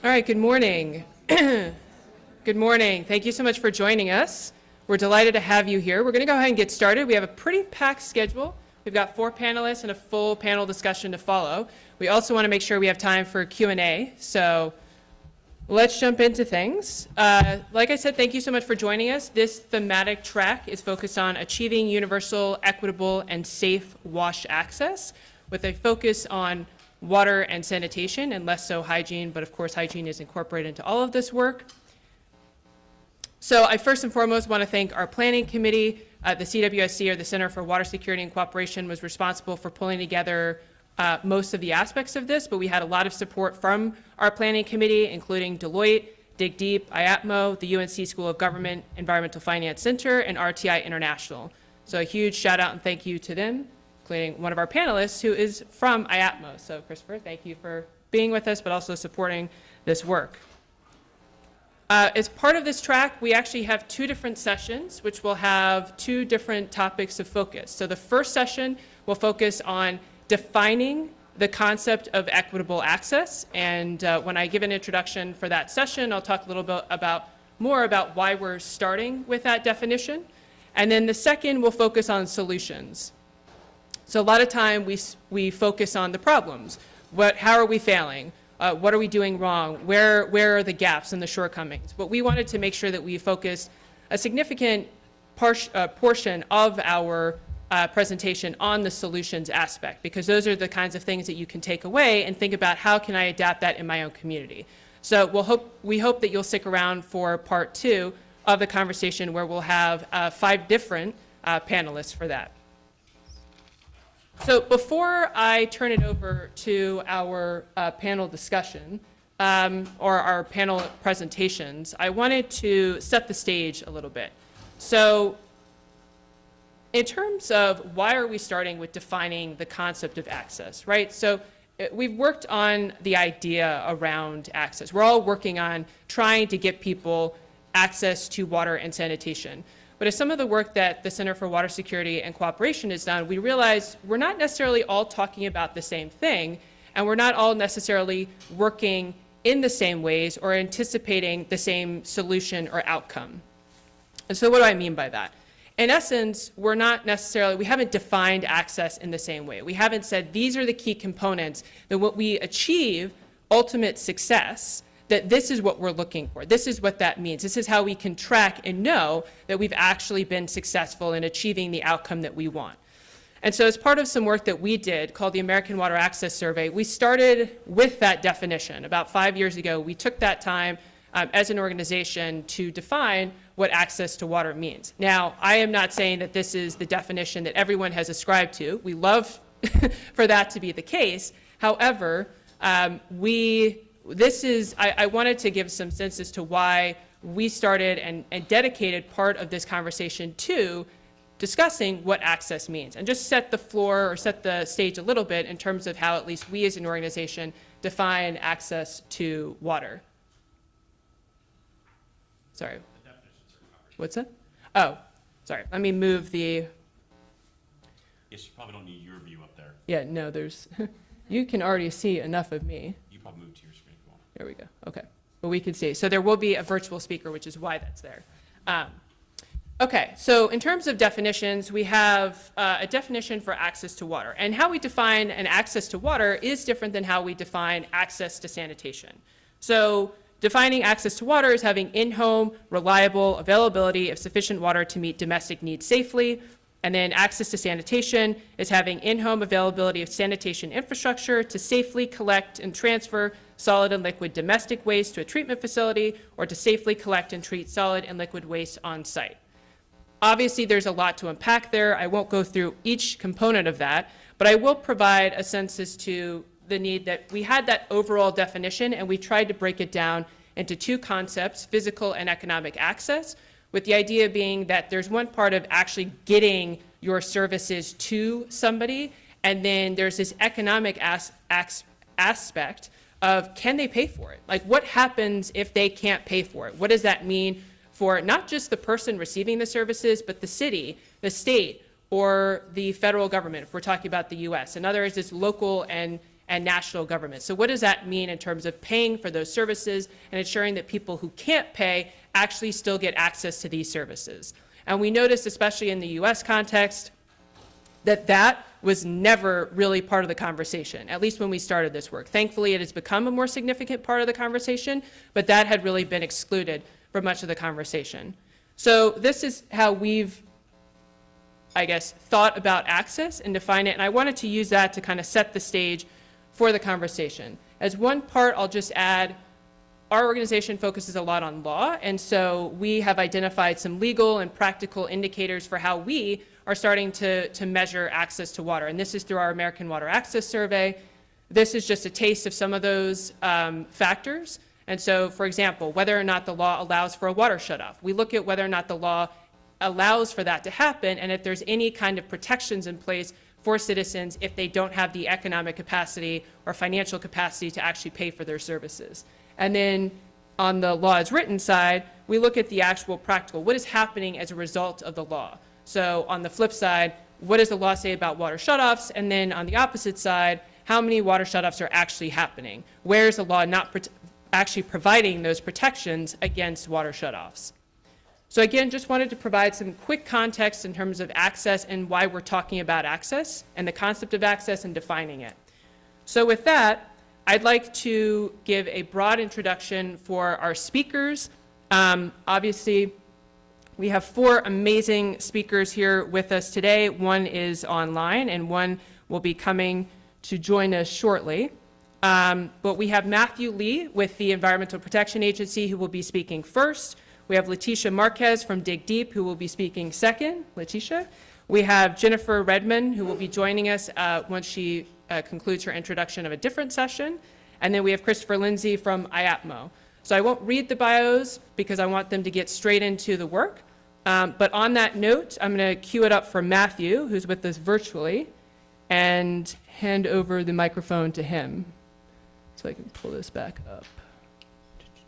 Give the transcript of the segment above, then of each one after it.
All right, good morning. Good morning. Thank you so much for joining us. We're delighted to have you here. We're going to go ahead and get started. We have a pretty packed schedule. We've got 4 panelists and a full panel discussion to follow. We also want to make sure we have time for Q&A. So let's jump into things. Like I said, thank you so much for joining us. This thematic track is focused on achieving universal, equitable, and safe wash access with a focus on water and sanitation and less so hygiene, but of course hygiene is incorporated into all of this work. So I first and foremost want to thank our planning committee. The CWSC, or the Center for Water Security and Cooperation, was responsible for pulling together most of the aspects of this, but we had a lot of support from our planning committee, including Deloitte, DIGDEEP, IAPMO, the UNC School of Government Environmental Finance Center, and RTI International. So a huge shout out and thank you to them, including one of our panelists who is from IAPMO. So Christopher, thank you for being with us, but also supporting this work. As part of this track, we actually have 2 different sessions, which will have 2 different topics of focus. So the first session will focus on defining the concept of equitable access. And when I give an introduction for that session, I'll talk a little bit more about why we're starting with that definition. And then the second will focus on solutions. So a lot of time we focus on the problems. How are we failing? What are we doing wrong? Where are the gaps and the shortcomings? But we wanted to make sure that we focused a significant portion of our presentation on the solutions aspect, because those are the kinds of things that you can take away and think about how can I adapt that in my own community. So we hope that you'll stick around for part 2 of the conversation, where we'll have 5 different panelists for that. So before I turn it over to our panel discussion or our panel presentations, I wanted to set the stage a little bit. So in terms of why are we starting with defining the concept of access, right? So we've worked on the idea around access. We're all working on trying to get people access to water and sanitation. But as some of the work that the Center for Water Security and Cooperation has done, we realized we're not necessarily all talking about the same thing, and we're not all necessarily working in the same ways or anticipating the same solution or outcome. And so what do I mean by that? In essence, we haven't defined access in the same way. We haven't said these are the key components that what we achieve ultimate success, that this is what we're looking for. This is what that means. This is how we can track and know that we've actually been successful in achieving the outcome that we want. And so as part of some work that we did called the American Water Access Survey, we started with that definition. About 5 years ago, we took that time as an organization to define what access to water means. Now, I am not saying that this is the definition that everyone has ascribed to. We love for that to be the case. However, I wanted to give some sense as to why we started and dedicated part of this conversation to discussing what access means, and just set the floor or set the stage a little bit in terms of how at least we as an organization define access to water. Sorry. The definitions are covered. What's that? Oh, sorry. Let me move the... Yes, you probably don't need your view up there. Yeah, no, there's... You can already see enough of me. You probably move to your screen if you want. There we go. Okay. But we can see. So there will be a virtual speaker, which is why that's there. Okay. So in terms of definitions, we have a definition for access to water. And how we define an access to water is different than how we define access to sanitation. So defining access to water is having in-home, reliable availability of sufficient water to meet domestic needs safely. And then access to sanitation is having in-home availability of sanitation infrastructure to safely collect and transfer solid and liquid domestic waste to a treatment facility, or to safely collect and treat solid and liquid waste on site. Obviously, there's a lot to unpack there. I won't go through each component of that, but I will provide a sense as to the need that we had that overall definition, and we tried to break it down into 2 concepts, physical and economic access, with the idea being that there's one part of actually getting your services to somebody, and then there's this economic aspect of can they pay for it? Like, what happens if they can't pay for it? What does that mean for not just the person receiving the services, but the city, the state, or the federal government, if we're talking about the US. In other words, it's local and and national government. So what does that mean in terms of paying for those services and ensuring that people who can't pay actually still get access to these services? And we noticed, especially in the US context, that that was never really part of the conversation, at least when we started this work. Thankfully, it has become a more significant part of the conversation, but that had really been excluded from much of the conversation. So this is how we've, I guess, thought about access and define it, and I wanted to use that to kind of set the stage for the conversation. As one part, I'll just add, our organization focuses a lot on law, and so we have identified some legal and practical indicators for how we are starting to measure access to water, and this is through our American Water Access Survey. This is just a taste of some of those factors. And so, for example, whether or not the law allows for a water shutoff. We look at whether or not the law allows for that to happen, and if there's any kind of protections in place for citizens if they don't have the economic capacity or financial capacity to actually pay for their services. And then on the law as written side, we look at the actual practical, what is happening as a result of the law. So on the flip side, what does the law say about water shutoffs? And then on the opposite side, how many water shutoffs are actually happening? Where is the law not actually providing those protections against water shutoffs? So again, just wanted to provide some quick context in terms of access and why we're talking about access and the concept of access and defining it. So with that, I'd like to give a broad introduction for our speakers. Obviously, we have 4 amazing speakers here with us today. One is online and one will be coming to join us shortly. But we have Matthew Lee with the Environmental Protection Agency who will be speaking first. We have Leticia Marquez from DIGDEEP who will be speaking second. Leticia. We have Jennifer Redmond who will be joining us once she concludes her introduction of a different session. And then we have Christopher Lindsay from IAPMO. So I won't read the bios because I want them to get straight into the work. But on that note, I'm going to cue it up for Matthew, who's with us virtually, and hand over the microphone to him. So I can pull this back up.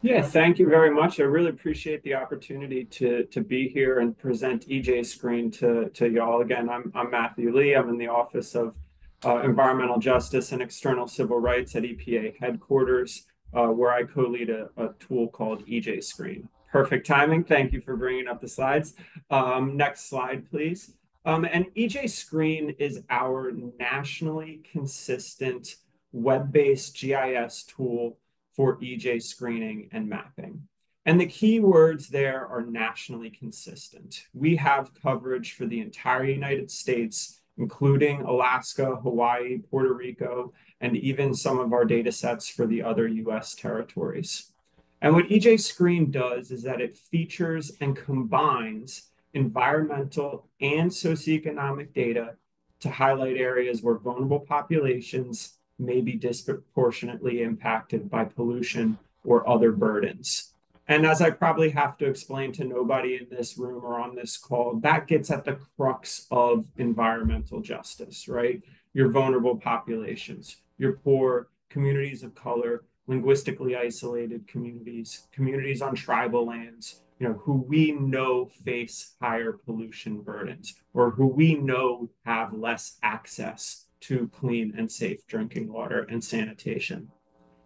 Yeah, thank you very much. I really appreciate the opportunity to be here and present EJ Screen to y'all. Again, I'm Matthew Lee. I'm in the Office of Environmental Justice and External Civil Rights at EPA headquarters, where I co-lead a tool called EJ Screen. Perfect timing. Thank you for bringing up the slides. Next slide, please. And EJ Screen is our nationally consistent web-based GIS tool for EJ screening and mapping. And the key words there are nationally consistent. We have coverage for the entire United States, including Alaska, Hawaii, Puerto Rico, and even some of our data sets for the other US territories. And what EJ Screen does is that it features and combines environmental and socioeconomic data to highlight areas where vulnerable populations may be disproportionately impacted by pollution or other burdens. And as I probably have to explain to nobody in this room or on this call, that gets at the crux of environmental justice, right? Your vulnerable populations, your poor, communities of color, linguistically isolated communities, communities on tribal lands, who we know face higher pollution burdens, or who we know have less access to clean and safe drinking water and sanitation.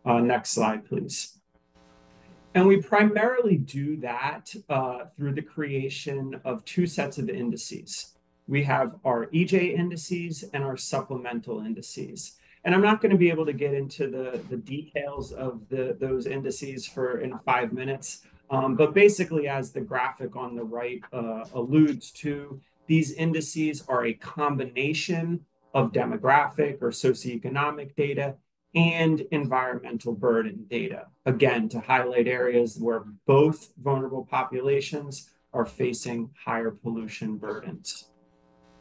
Next slide, please. And we primarily do that through the creation of 2 sets of indices. We have our EJ indices and our supplemental indices. And I'm not going to be able to get into the details of those indices in 5 minutes. But basically, as the graphic on the right alludes to, these indices are a combination of demographic or socioeconomic data and environmental burden data, again, to highlight areas where both vulnerable populations are facing higher pollution burdens.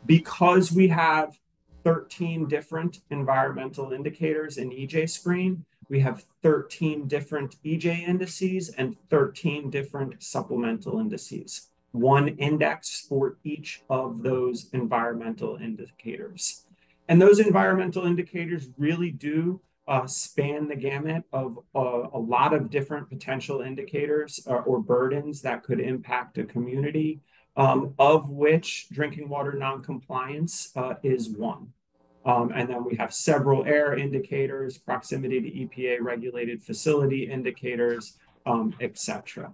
Because we have 13 different environmental indicators in EJ Screen, we have 13 different EJ indices and 13 different supplemental indices, 1 index for each of those environmental indicators. And those environmental indicators really do span the gamut of a lot of different potential indicators or burdens that could impact a community, of which drinking water noncompliance is one. And then we have several air indicators, proximity to EPA regulated facility indicators, etc.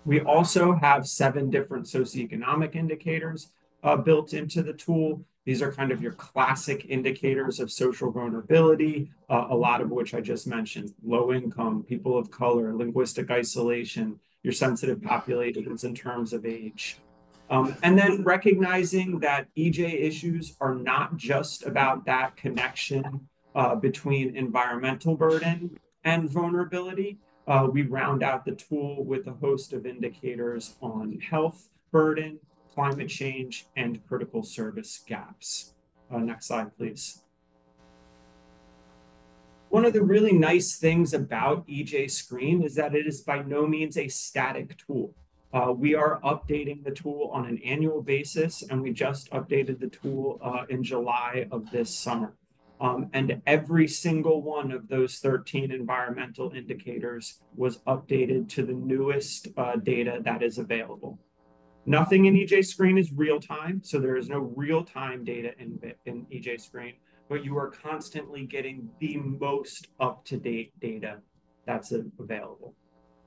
We also have 7 different socioeconomic indicators built into the tool. These are kind of your classic indicators of social vulnerability, a lot of which I just mentioned: low income, people of color, linguistic isolation, your sensitive populations in terms of age. And then recognizing that EJ issues are not just about that connection between environmental burden and vulnerability. We round out the tool with a host of indicators on health burden, climate change, and critical service gaps. Next slide, please. One of the really nice things about EJ Screen is that it is by no means a static tool. We are updating the tool on an annual basis, and we just updated the tool in July of this summer. And every single one of those 13 environmental indicators was updated to the newest data that is available. Nothing in EJ Screen is real time, so there is no real time data in EJ Screen, but you are constantly getting the most up-to-date data that's available.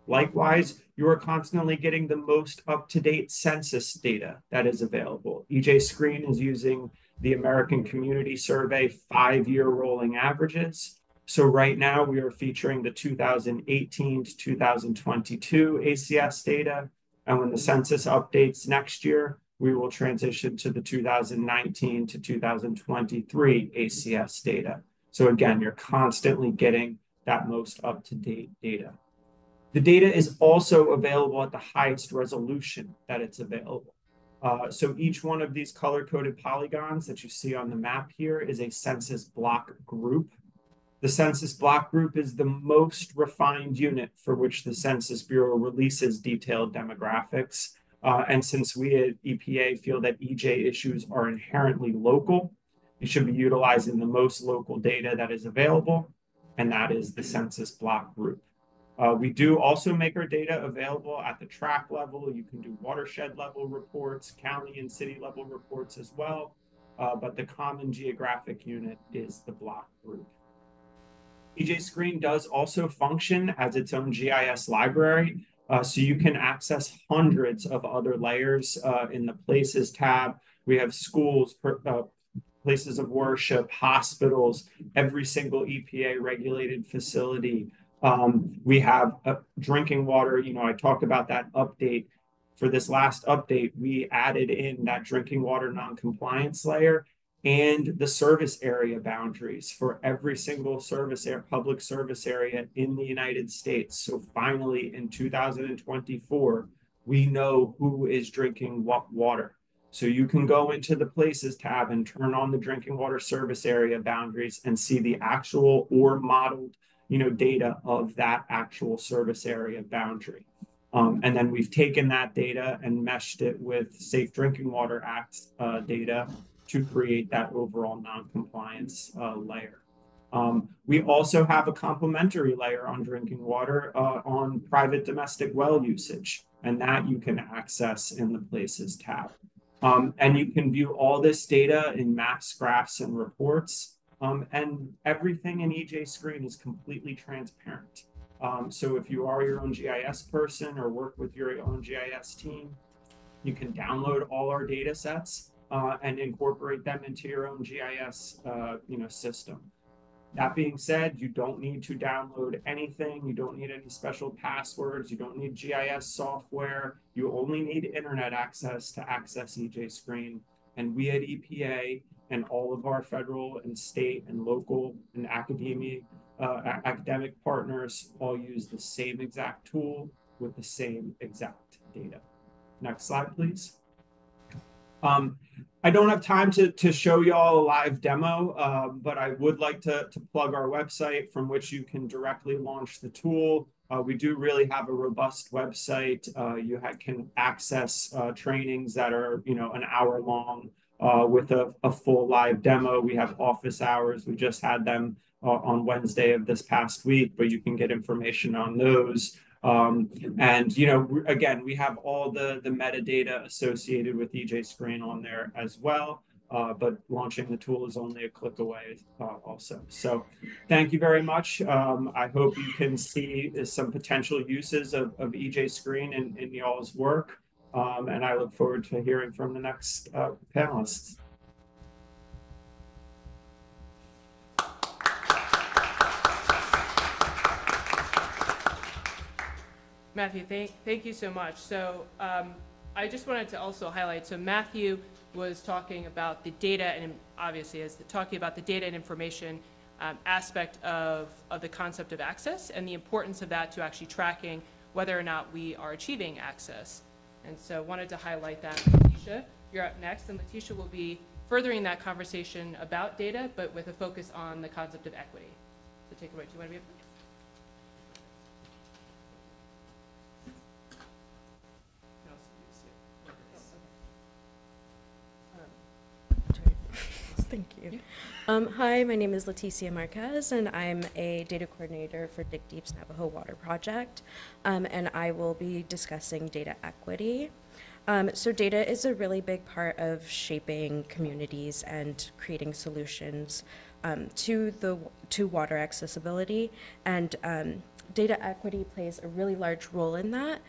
Likewise, you are constantly getting the most up-to-date census data that is available. EJ Screen is using the American Community Survey 5-year rolling averages. So right now we are featuring the 2018 to 2022 ACS data. And when the census updates next year, we will transition to the 2019 to 2023 ACS data. So again, you're constantly getting that most up-to-date data. The data is also available at the highest resolution that it's available. So each one of these color-coded polygons that you see on the map here is a census block group. The census block group is the most refined unit for which the Census Bureau releases detailed demographics. And since we at EPA feel that EJ issues are inherently local, you should be utilizing the most local data that is available, and that is the census block group. We do also make our data available at the tract level. You can do watershed level reports, county and city level reports as well. But the common geographic unit is the block group. EJ Screen does also function as its own GIS library. So you can access hundreds of other layers in the Places tab. We have schools, places of worship, hospitals, every single EPA regulated facility. We have drinking water. I talked about that update. For this last update, we added in that drinking water non-compliance layer and the service area boundaries for every single public service area in the United States. So finally, in 2024, we know who is drinking what water. So you can go into the Places tab and turn on the drinking water service area boundaries and see the actual or modeled data of that actual service area boundary. And then we've taken that data and meshed it with Safe Drinking Water Act data to create that overall non-compliance layer. We also have a complementary layer on drinking water on private domestic well usage, and that you can access in the Places tab. And you can view all this data in maps, graphs, and reports. And everything in EJ Screen is completely transparent. So if you are your own GIS person or work with your own GIS team, you can download all our data sets and incorporate them into your own GIS system. That being said, you don't need to download anything. You don't need any special passwords. You don't need GIS software. You only need internet access to access EJ Screen. And we at EPA and all of our federal and state and local and academic partners all use the same exact tool with the same exact data. Next slide, please. I don't have time to show you all a live demo, but I would like to plug our website from which you can directly launch the tool. We do really have a robust website. You can access trainings that are an hour long with a full live demo. We have office hours. We just had them on Wednesday of this past week, but you can get information on those. And again, we have all the metadata associated with EJ Screen on there as well. but launching the tool is only a click away also. So thank you very much. I hope you can see some potential uses of EJ Screen in y'all's work. And I look forward to hearing from the next panelists. Matthew, thank you so much. So I just wanted to also highlight, so Matthew was talking about the data, and obviously is talking about the data and information aspect of the concept of access and the importance of that to actually tracking whether or not we are achieving access. And so wanted to highlight that. Letitia, you're up next, and Letitia will be furthering that conversation about data, but with a focus on the concept of equity. So take it away. Do you want to be up? Thank you. Hi, my name is Leticia Marquez, and I'm a data coordinator for DIGDEEP's Navajo Water Project, and I will be discussing data equity. So data is a really big part of shaping communities and creating solutions to water accessibility, and data equity plays a really large role in that.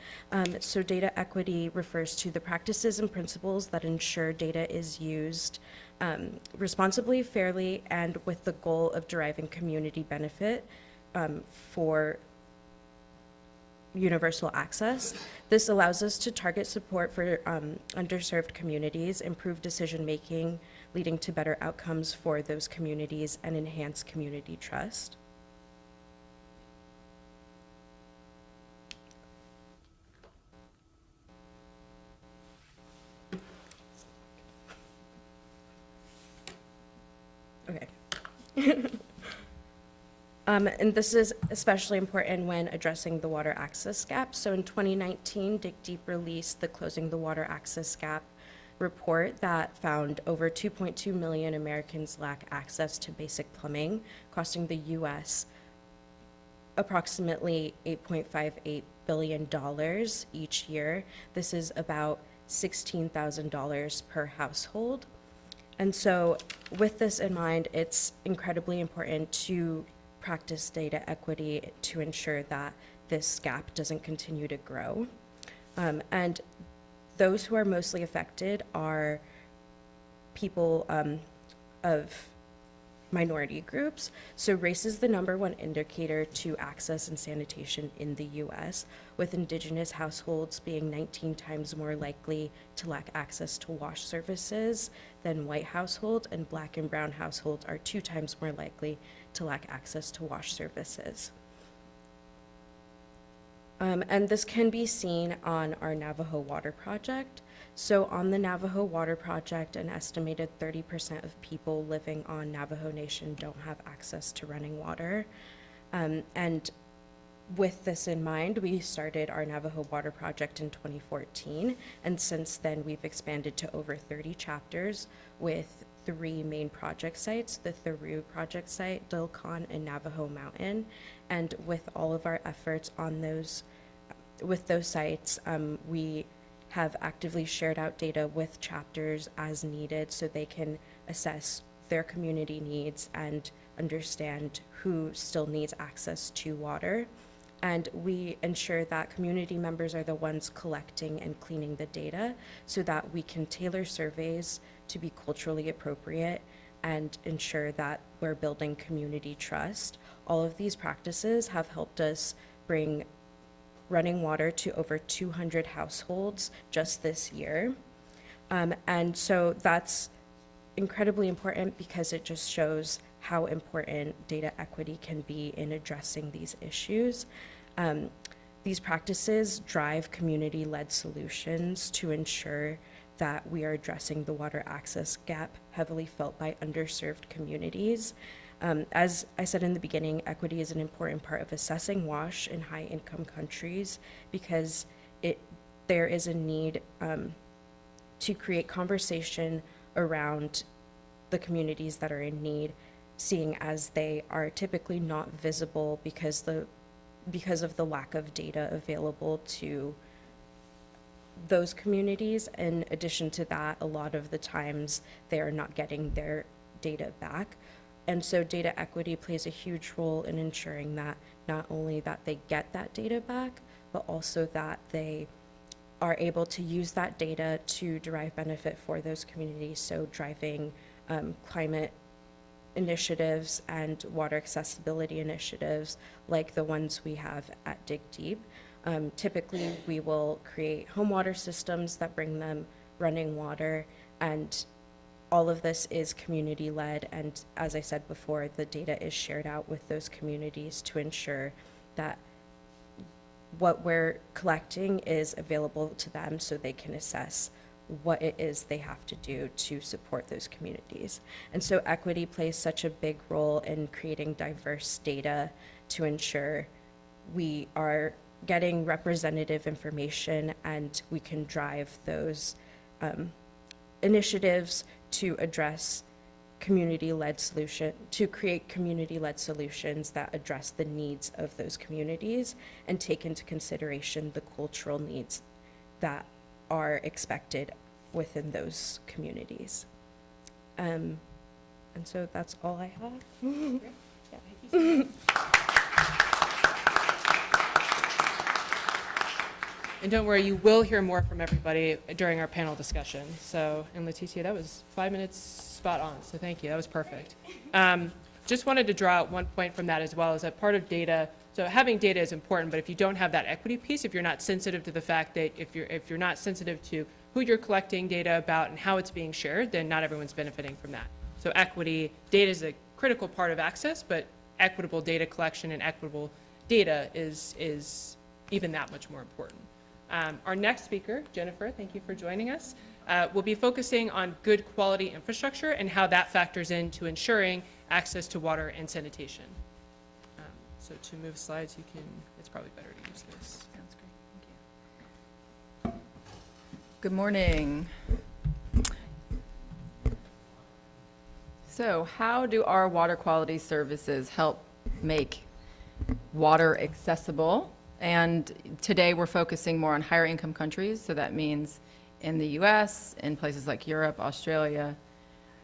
So data equity refers to the practices and principles that ensure data is used responsibly, fairly, and with the goal of deriving community benefit for universal access. This allows us to target support for underserved communities, improve decision-making, leading to better outcomes for those communities, and enhance community trust. Okay. And this is especially important when addressing the water access gap. So in 2019, DIGDEEP released the Closing the Water Access Gap report that found over 2.2 million Americans lack access to basic plumbing, costing the U.S. approximately $8.58 billion each year. This is about $16,000 per household. And so with this in mind, it's incredibly important to practice data equity to ensure that this gap doesn't continue to grow. And those who are mostly affected are people of minority groups. So race is the #1 indicator to access and sanitation in the US, with Indigenous households being 19 times more likely to lack access to wash services than white households, and Black and brown households are 2 times more likely to lack access to wash services. And this can be seen on our Navajo Water Project. So on the Navajo Water Project, an estimated 30% of people living on Navajo Nation don't have access to running water. And with this in mind, we started our Navajo Water Project in 2014. And since then, we've expanded to over 30 chapters with 3 main project sites, the Theru project site, Dilcon, and Navajo Mountain. And with all of our efforts on those sites, we have actively shared out data with chapters as needed so they can assess their community needs and understand who still needs access to water. And we ensure that community members are the ones collecting and cleaning the data so that we can tailor surveys to be culturally appropriate and ensure that we're building community trust. All of these practices have helped us bring running water to over 200 households just this year. And so that's incredibly important because it just shows how important data equity can be in addressing these issues. These practices drive community-led solutions to ensure that we are addressing the water access gap heavily felt by underserved communities. As I said in the beginning, equity is an important part of assessing WASH in high-income countries because there is a need to create conversation around the communities that are in need, seeing as they are typically not visible because of the lack of data available to those communities. In addition to that, a lot of the times they are not getting their data back. And so data equity plays a huge role in ensuring that not only that they get that data back, but also that they are able to use that data to derive benefit for those communities. So driving climate initiatives and water accessibility initiatives like the ones we have at DIGDEEP. Typically, we will create home water systems that bring them running water, and all of this is community-led, and as I said before, the data is shared out with those communities to ensure that what we're collecting is available to them so they can assess what it is they have to do to support those communities. And so equity plays such a big role in creating diverse data to ensure we are getting representative information and we can drive those initiatives to address community-led solution, to create community-led solutions that address the needs of those communities and take into consideration the cultural needs that are expected within those communities. And so that's all I have. Yeah, thank you so much. And don't worry, you will hear more from everybody during our panel discussion. So, and Leticia, that was 5 minutes spot on, so thank you, that was perfect. Just wanted to draw out one point from that as well, is that part of data, so having data is important, but if you don't have that equity piece, if you're not sensitive to the fact that if you're not sensitive to who you're collecting data about and how it's being shared, then not everyone's benefiting from that. So equity, data is a critical part of access, but equitable data collection and equitable data is even that much more important. Our next speaker, Jennifer, thank you for joining us, will be focusing on good quality infrastructure and how that factors into ensuring access to water and sanitation. So to move slides, you can, it's probably better to use this. Sounds great, thank you. Good morning. So how do our water quality services help make water accessible? And today we're focusing more on higher income countries, so that means in the US, in places like Europe, Australia.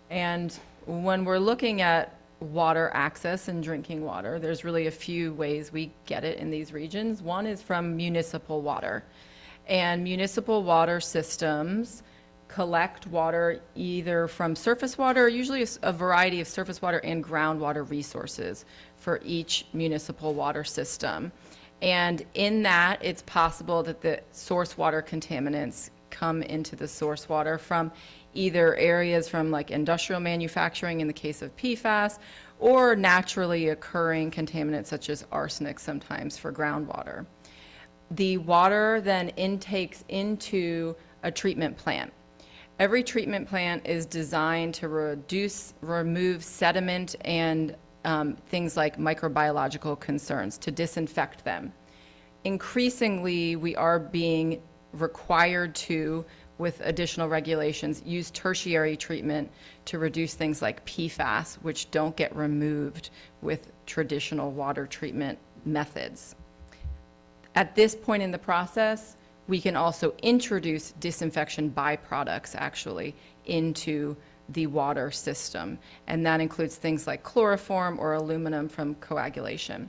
And when we're looking at water access and drinking water, there's really a few ways we get it in these regions. One is from municipal water. And municipal water systems collect water either from surface water, usually a variety of surface water and groundwater resources for each municipal water system. And in that, it's possible that the source water contaminants come into the source water from either areas from like industrial manufacturing in the case of PFAS, or naturally occurring contaminants such as arsenic sometimes for groundwater. The water then intakes into a treatment plant. Every treatment plant is designed to remove sediment and things like microbiological concerns, to disinfect them. Increasingly, we are being required to, with additional regulations, use tertiary treatment to reduce things like PFAS, which don't get removed with traditional water treatment methods. At this point in the process, we can also introduce disinfection byproducts actually into the water system, and that includes things like chloroform or aluminum from coagulation.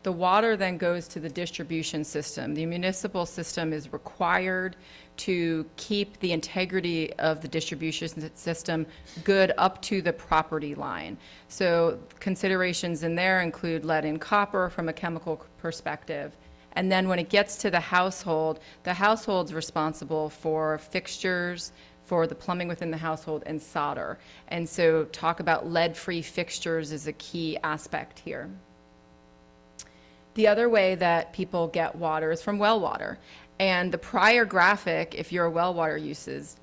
The water then goes to the distribution system. The municipal system is required to keep the integrity of the distribution system good up to the property line. So considerations in there include lead and copper from a chemical perspective. And then when it gets to the household's responsible for fixtures, for the plumbing within the household, and solder. And so talk about lead-free fixtures is a key aspect here. The other way that people get water is from well water. And the prior graphic, if you're a well water user,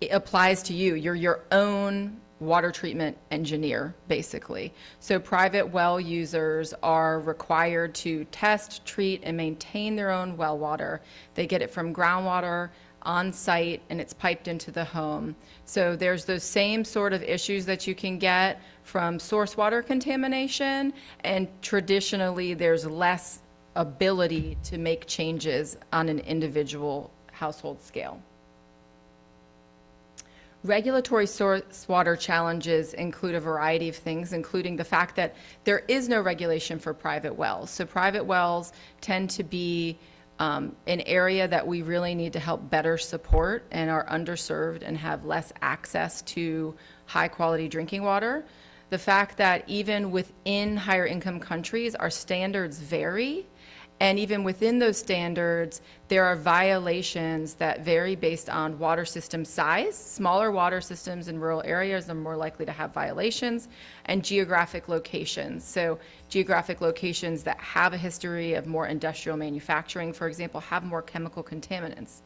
it applies to you. You're your own water treatment engineer, basically. So private well users are required to test, treat, and maintain their own well water. They get it from groundwater on site, and it's piped into the home. So there's those same sort of issues that you can get from source water contamination, and traditionally there's less ability to make changes on an individual household scale. Regulatory source water challenges include a variety of things, including the fact that there is no regulation for private wells. So private wells tend to be an area that we really need to help better support and are underserved and have less access to high quality drinking water. The fact that even within higher income countries, our standards vary. And even within those standards, there are violations that vary based on water system size. Smaller water systems in rural areas are more likely to have violations, and geographic locations. So geographic locations that have a history of more industrial manufacturing, for example, have more chemical contaminants.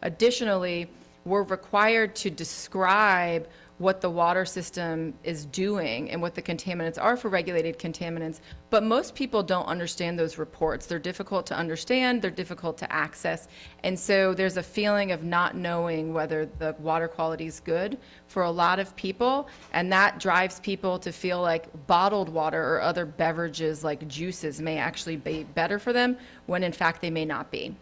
Additionally, we're required to describe what the water system is doing and what the contaminants are for regulated contaminants, but most people don't understand those reports. They're difficult to understand, they're difficult to access, and so there's a feeling of not knowing whether the water quality is good for a lot of people, and that drives people to feel like bottled water or other beverages like juices may actually be better for them, when in fact they may not be.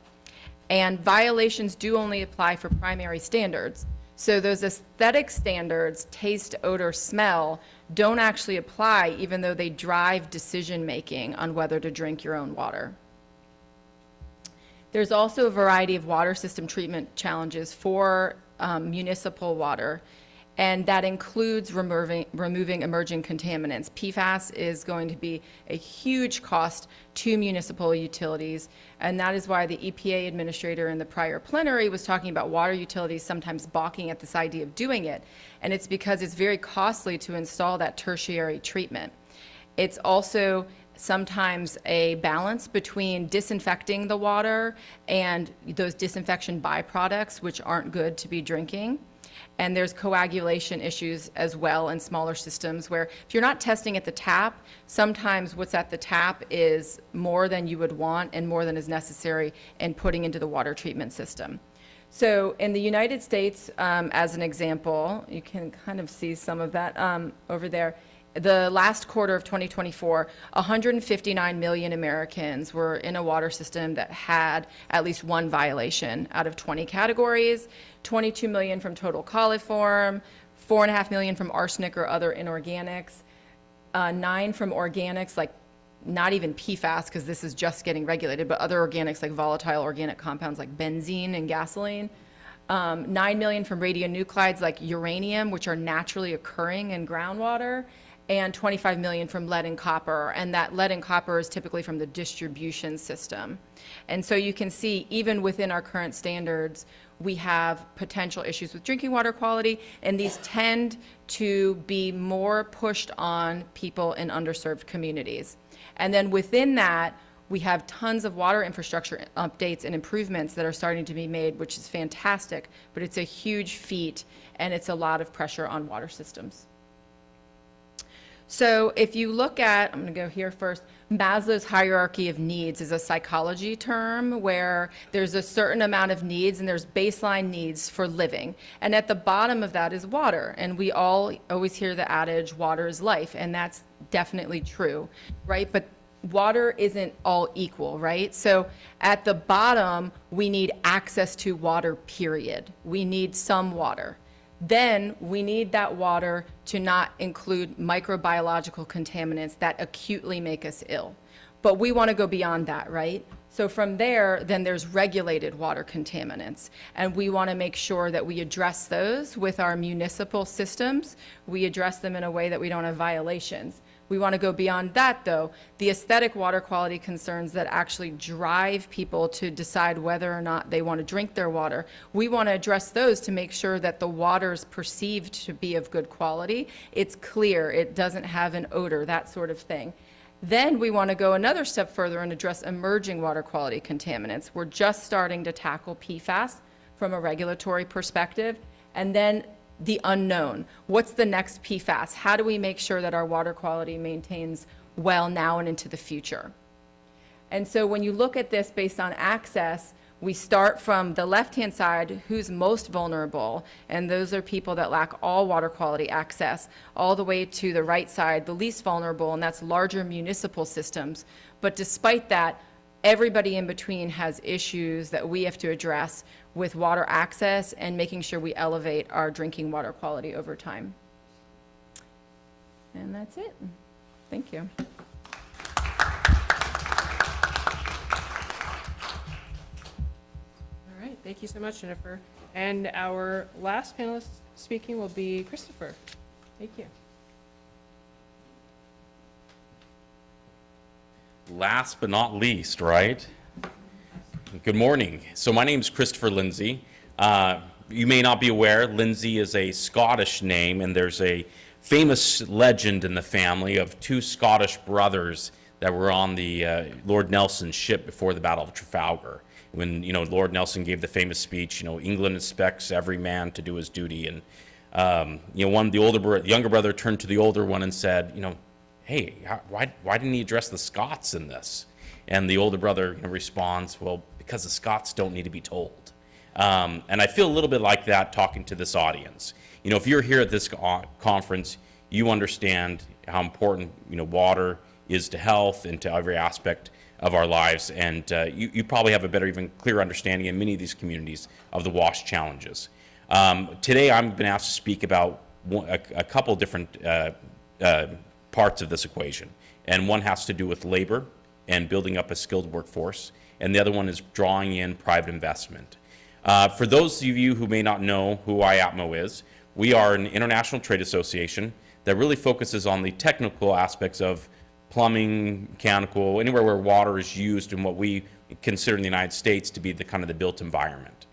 And violations do only apply for primary standards. So those aesthetic standards, taste, odor, smell, don't actually apply even though they drive decision-making on whether to drink your own water. There's also a variety of water system treatment challenges for municipal water, and that includes removing emerging contaminants. PFAS is going to be a huge cost to municipal utilities, and that is why the EPA administrator in the prior plenary was talking about water utilities sometimes balking at this idea of doing it, and it's because it's very costly to install that tertiary treatment. It's also sometimes a balance between disinfecting the water and those disinfection byproducts, which aren't good to be drinking. And there's coagulation issues as well in smaller systems where if you're not testing at the tap, sometimes what's at the tap is more than you would want and more than is necessary in putting into the water treatment system. So in the United States, as an example, you can kind of see some of that over there. The last quarter of 2024, 159 million Americans were in a water system that had at least one violation out of 20 categories, 22 million from total coliform, 4.5 million from arsenic or other inorganics, 9 from organics, like not even PFAS, because this is just getting regulated, but other organics like volatile organic compounds like benzene and gasoline. 9 million from radionuclides like uranium, which are naturally occurring in groundwater, and 25 million from lead and copper, and that lead and copper is typically from the distribution system. And so you can see, even within our current standards, we have potential issues with drinking water quality, and these tend to be more pushed on people in underserved communities. And then within that, we have tons of water infrastructure updates and improvements that are starting to be made, which is fantastic, but it's a huge feat, and it's a lot of pressure on water systems. So if you look at, I'm going to go here first, Maslow's hierarchy of needs is a psychology term where there's a certain amount of needs and there's baseline needs for living. And at the bottom of that is water. And we all always hear the adage, water is life, and that's definitely true, right? But water isn't all equal, right? So at the bottom, we need access to water, period. We need some water. Then we need that water to not include microbiological contaminants that acutely make us ill. But we want to go beyond that, right? So from there, then there's regulated water contaminants. And we want to make sure that we address those with our municipal systems. We address them in a way that we don't have violations. We want to go beyond that, though. The aesthetic water quality concerns that actually drive people to decide whether or not they want to drink their water, we want to address those to make sure that the water is perceived to be of good quality. It's clear, it doesn't have an odor, that sort of thing. Then we want to go another step further and address emerging water quality contaminants. We're just starting to tackle PFAS from a regulatory perspective. And then the unknown. What's the next PFAS? How do we make sure that our water quality maintains well now and into the future? And so when you look at this based on access, we start from the left-hand side, who's most vulnerable, and those are people that lack all water quality access, all the way to the right side, the least vulnerable, and that's larger municipal systems. But despite that, everybody in between has issues that we have to address with water access and making sure we elevate our drinking water quality over time. And that's it. Thank you. All right, thank you so much, Jennifer. And our last panelist speaking will be Christopher. Thank you. Last but not least, right? Good morning. So my name is Christopher Lindsay. You may not be aware, Lindsay is a Scottish name, and there's a famous legend in the family of two Scottish brothers that were on the Lord Nelson's ship before the Battle of Trafalgar. When, you know, Lord Nelson gave the famous speech, you know, England expects every man to do his duty. And, you know, the younger brother turned to the older one and said, you know, hey, why didn't he address the Scots in this? And the older brother, you know, responds, well, because the Scots don't need to be told. And I feel a little bit like that talking to this audience. You know, if you're here at this conference, you understand how important, you know, water is to health and to every aspect of our lives. And you probably have a better, even clearer understanding in many of these communities of the WASH challenges. Today, I've been asked to speak about a couple different parts of this equation. And one has to do with labor and building up a skilled workforce. And the other one is drawing in private investment. For those of you who may not know who IAPMO is, we are an international trade association that really focuses on the technical aspects of plumbing, mechanical, anywhere where water is used in what we consider in the United States to be the kind of the built environment.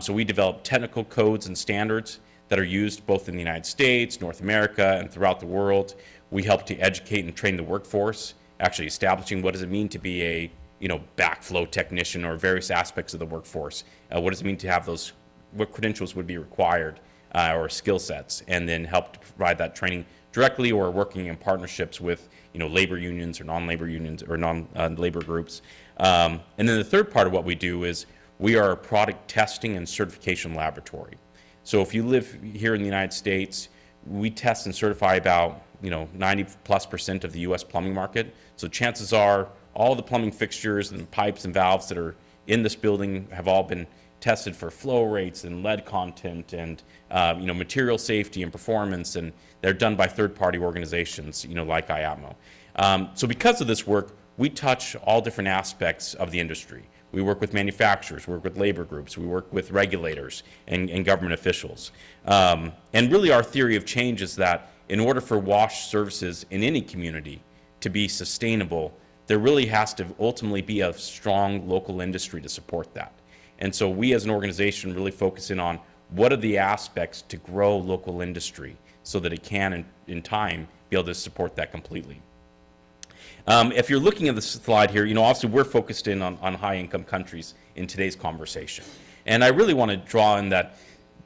So we develop technical codes and standards that are used both in the United States, North America, and throughout the world. We help to educate and train the workforce, actually establishing what does it mean to be a, you know, backflow technician or various aspects of the workforce. What does it mean to have those, what credentials would be required or skill sets, and then help to provide that training directly or working in partnerships with, you know, labor unions or non-labor unions or non-labor groups. And then the third part of what we do is we are a product testing and certification laboratory. So if you live here in the United States, we test and certify about, you know, 90+% of the U.S. plumbing market. So chances are all the plumbing fixtures and pipes and valves that are in this building have all been tested for flow rates and lead content and you know, material safety and performance, and they're done by third-party organizations, you know, like IAPMO. So because of this work, we touch all different aspects of the industry. We work with manufacturers, we work with labor groups, we work with regulators and government officials. And really our theory of change is that in order for WASH services in any community to be sustainable, there really has to ultimately be a strong local industry to support that. And so we as an organization really focus in on what are the aspects to grow local industry so that it can, in time, be able to support that completely. If you're looking at the slide here, you know, obviously we're focused in on high-income countries in today's conversation. And I really want to draw in that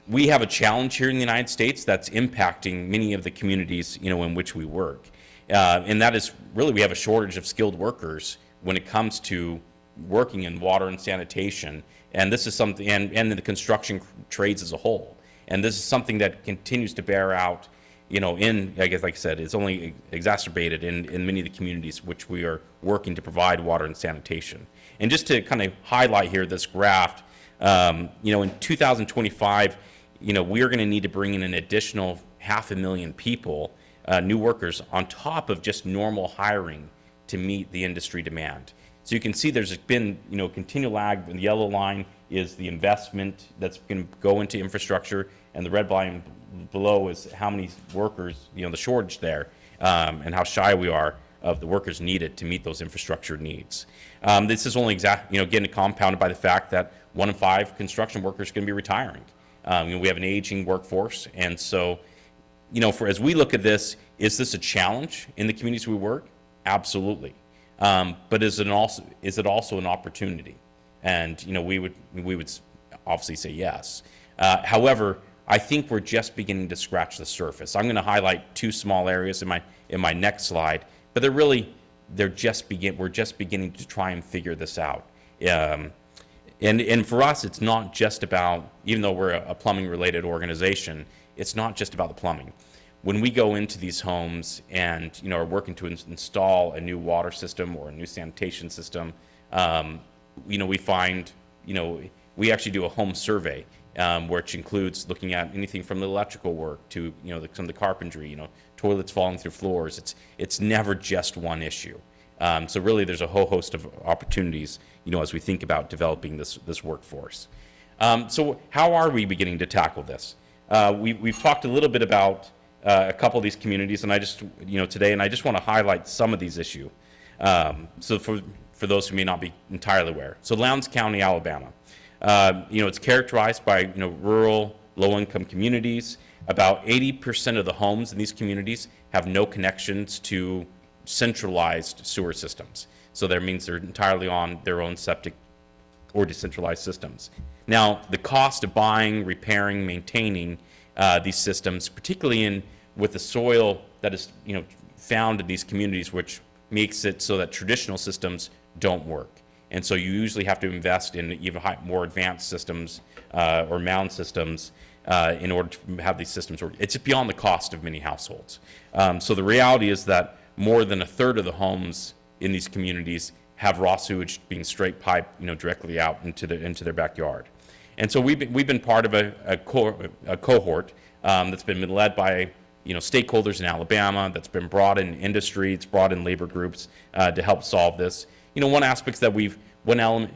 we have a challenge here in the United States that's impacting many of the communities, you know, in which we work. And that is really we have a shortage of skilled workers when it comes to working in water and sanitation. And this is something, and in the construction trades as a whole. And this is something that continues to bear out, you know, in, I guess, like I said, it's only exacerbated in many of the communities which we are working to provide water and sanitation. And just to kind of highlight here this graph, you know, in 2025, you know, we are going to need to bring in an additional 500,000 people, new workers, on top of just normal hiring to meet the industry demand. So you can see there's been, you know, continual lag. The yellow line is the investment that's going to go into infrastructure, and the red line below is how many workers, you know, the shortage there, and how shy we are of the workers needed to meet those infrastructure needs. This is only you know, again, compounded by the fact that 1 in 5 construction workers are going to be retiring. You know, we have an aging workforce, and so, you know, as we look at this, is this a challenge in the communities we work? Absolutely. But is it also an opportunity? And, you know, we would obviously say yes. However, I think we're just beginning to scratch the surface. I'm going to highlight 2 small areas in my next slide, but we're just beginning to try and figure this out. And for us, it's not just about, even though we're a plumbing related organization, it's not just about the plumbing. When we go into these homes and, you know, are working to install a new water system or a new sanitation system, we find, we actually do a home survey, which includes looking at anything from the electrical work to, some of the carpentry, toilets falling through floors. It's never just one issue. So really, there's a whole host of opportunities, as we think about developing this workforce. So how are we beginning to tackle this? We've talked a little bit about a couple of these communities, and I just, today, and I just want to highlight some of these issues. So for those who may not be entirely aware. So Lowndes County, Alabama. It's characterized by, rural, low-income communities. About 80% of the homes in these communities have no connections to centralized sewer systems. So that means they're entirely on their own septic or decentralized systems. Now, the cost of buying, repairing, maintaining these systems, particularly with the soil that is, found in these communities, which makes it so that traditional systems don't work. And so you usually have to invest in even more advanced systems or mound systems in order to have these systems work. It's beyond the cost of many households. So the reality is that more than a third of the homes in these communities have raw sewage being straight piped, directly out into their backyard. And so we've been part of a cohort that's been led by stakeholders in Alabama, that's been brought in industry, it's brought in labor groups to help solve this. One aspect that one element,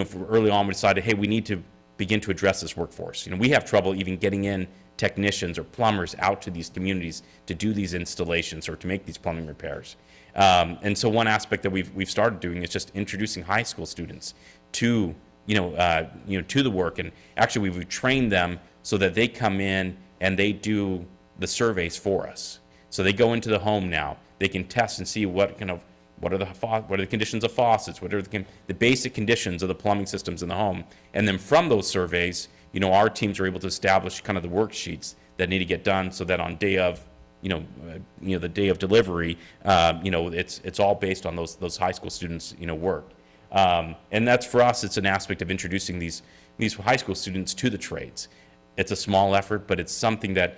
for early on we decided, hey, we need to begin to address this workforce. We have trouble even getting in technicians or plumbers out to these communities to do these installations or to make these plumbing repairs. And so one aspect that we've started doing is just introducing high school students to to the work, and actually we've trained them so that they come in and they do the surveys for us. So they go into the home now. They can test and see what are the conditions of faucets, what are the basic conditions of the plumbing systems in the home, and then from those surveys, our teams are able to establish kind of the worksheets that need to get done, so that on day of the day of delivery, it's all based on those high school students work. And that's, for us, it's an aspect of introducing these high school students to the trades. It's a small effort, but it's something that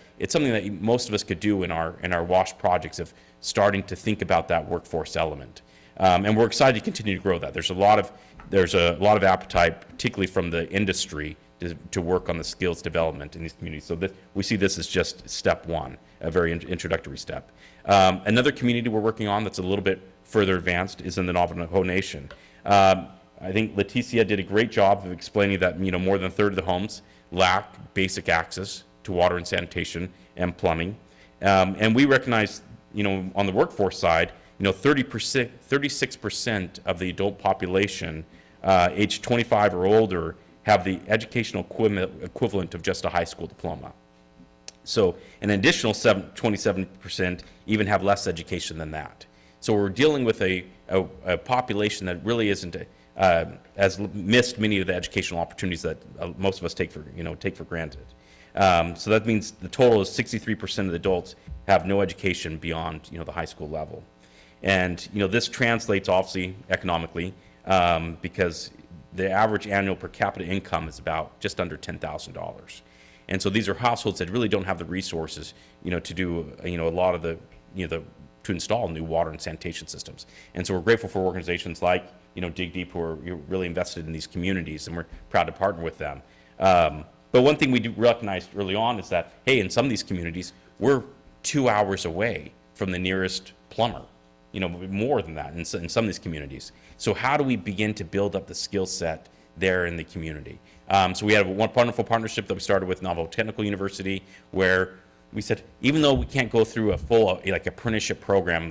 most of us could do in our WASH projects of starting to think about that workforce element. And we're excited to continue to grow that. There's a lot of appetite, particularly from the industry, to work on the skills development in these communities. So we see this as just step one, a very introductory step. Another community we're working on that's a little bit further advanced is in the Navajo Nation. I think Leticia did a great job of explaining that more than a third of the homes lack basic access to water and sanitation and plumbing. And we recognize, on the workforce side, 36% of the adult population aged 25 or older have the educational equivalent of just a high school diploma. So an additional 27% even have less education than that. So we're dealing with a population that really isn't has missed many of the educational opportunities that most of us take for granted. So that means the total is 63% of the adults have no education beyond the high school level, and this translates obviously economically because the average annual per capita income is about just under $10,000, and so these are households that really don't have the resources to do a lot of to install new water and sanitation systems. And so we're grateful for organizations like DIGDEEP, who are really invested in these communities, and we're proud to partner with them. But one thing we do recognize early on is that, hey, in some of these communities, we're 2 hours away from the nearest plumber, more than that in some of these communities. So how do we begin to build up the skill set there in the community? So we have one wonderful partnership that we started with Navajo Technical University, where we said, even though we can't go through a full apprenticeship program,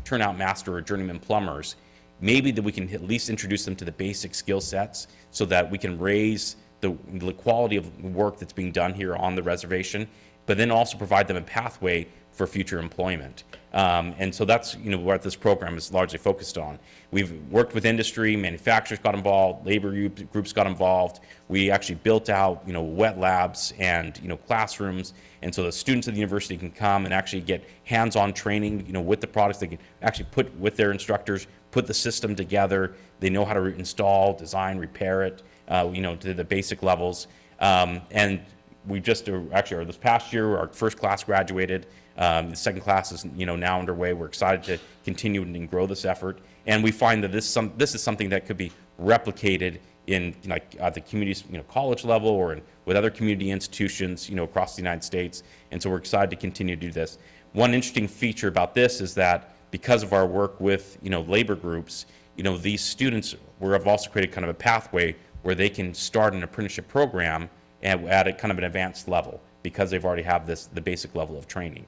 turn out master or journeyman plumbers, maybe that we can at least introduce them to the basic skill sets so that we can raise the quality of work that's being done here on the reservation, but then also provide them a pathway for future employment. And so that's what this program is largely focused on. We've worked with industry, manufacturers got involved, labor groups got involved. We actually built out wet labs and classrooms, and so the students of the university can come and actually get hands-on training with the products. They can actually put with their instructors, put the system together. They know how to install, design, repair it, to the basic levels. And we just actually, this past year, our first class graduated. The second class is now underway. We're excited to continue and grow this effort. And we find that this is something that could be replicated in like at the community, college level or with other community institutions, across the United States. And so we're excited to continue to do this. One interesting feature about this is that because of our work with, labor groups, these students, have also created kind of a pathway where they can start an apprenticeship program at a kind of an advanced level because they've already have the basic level of training.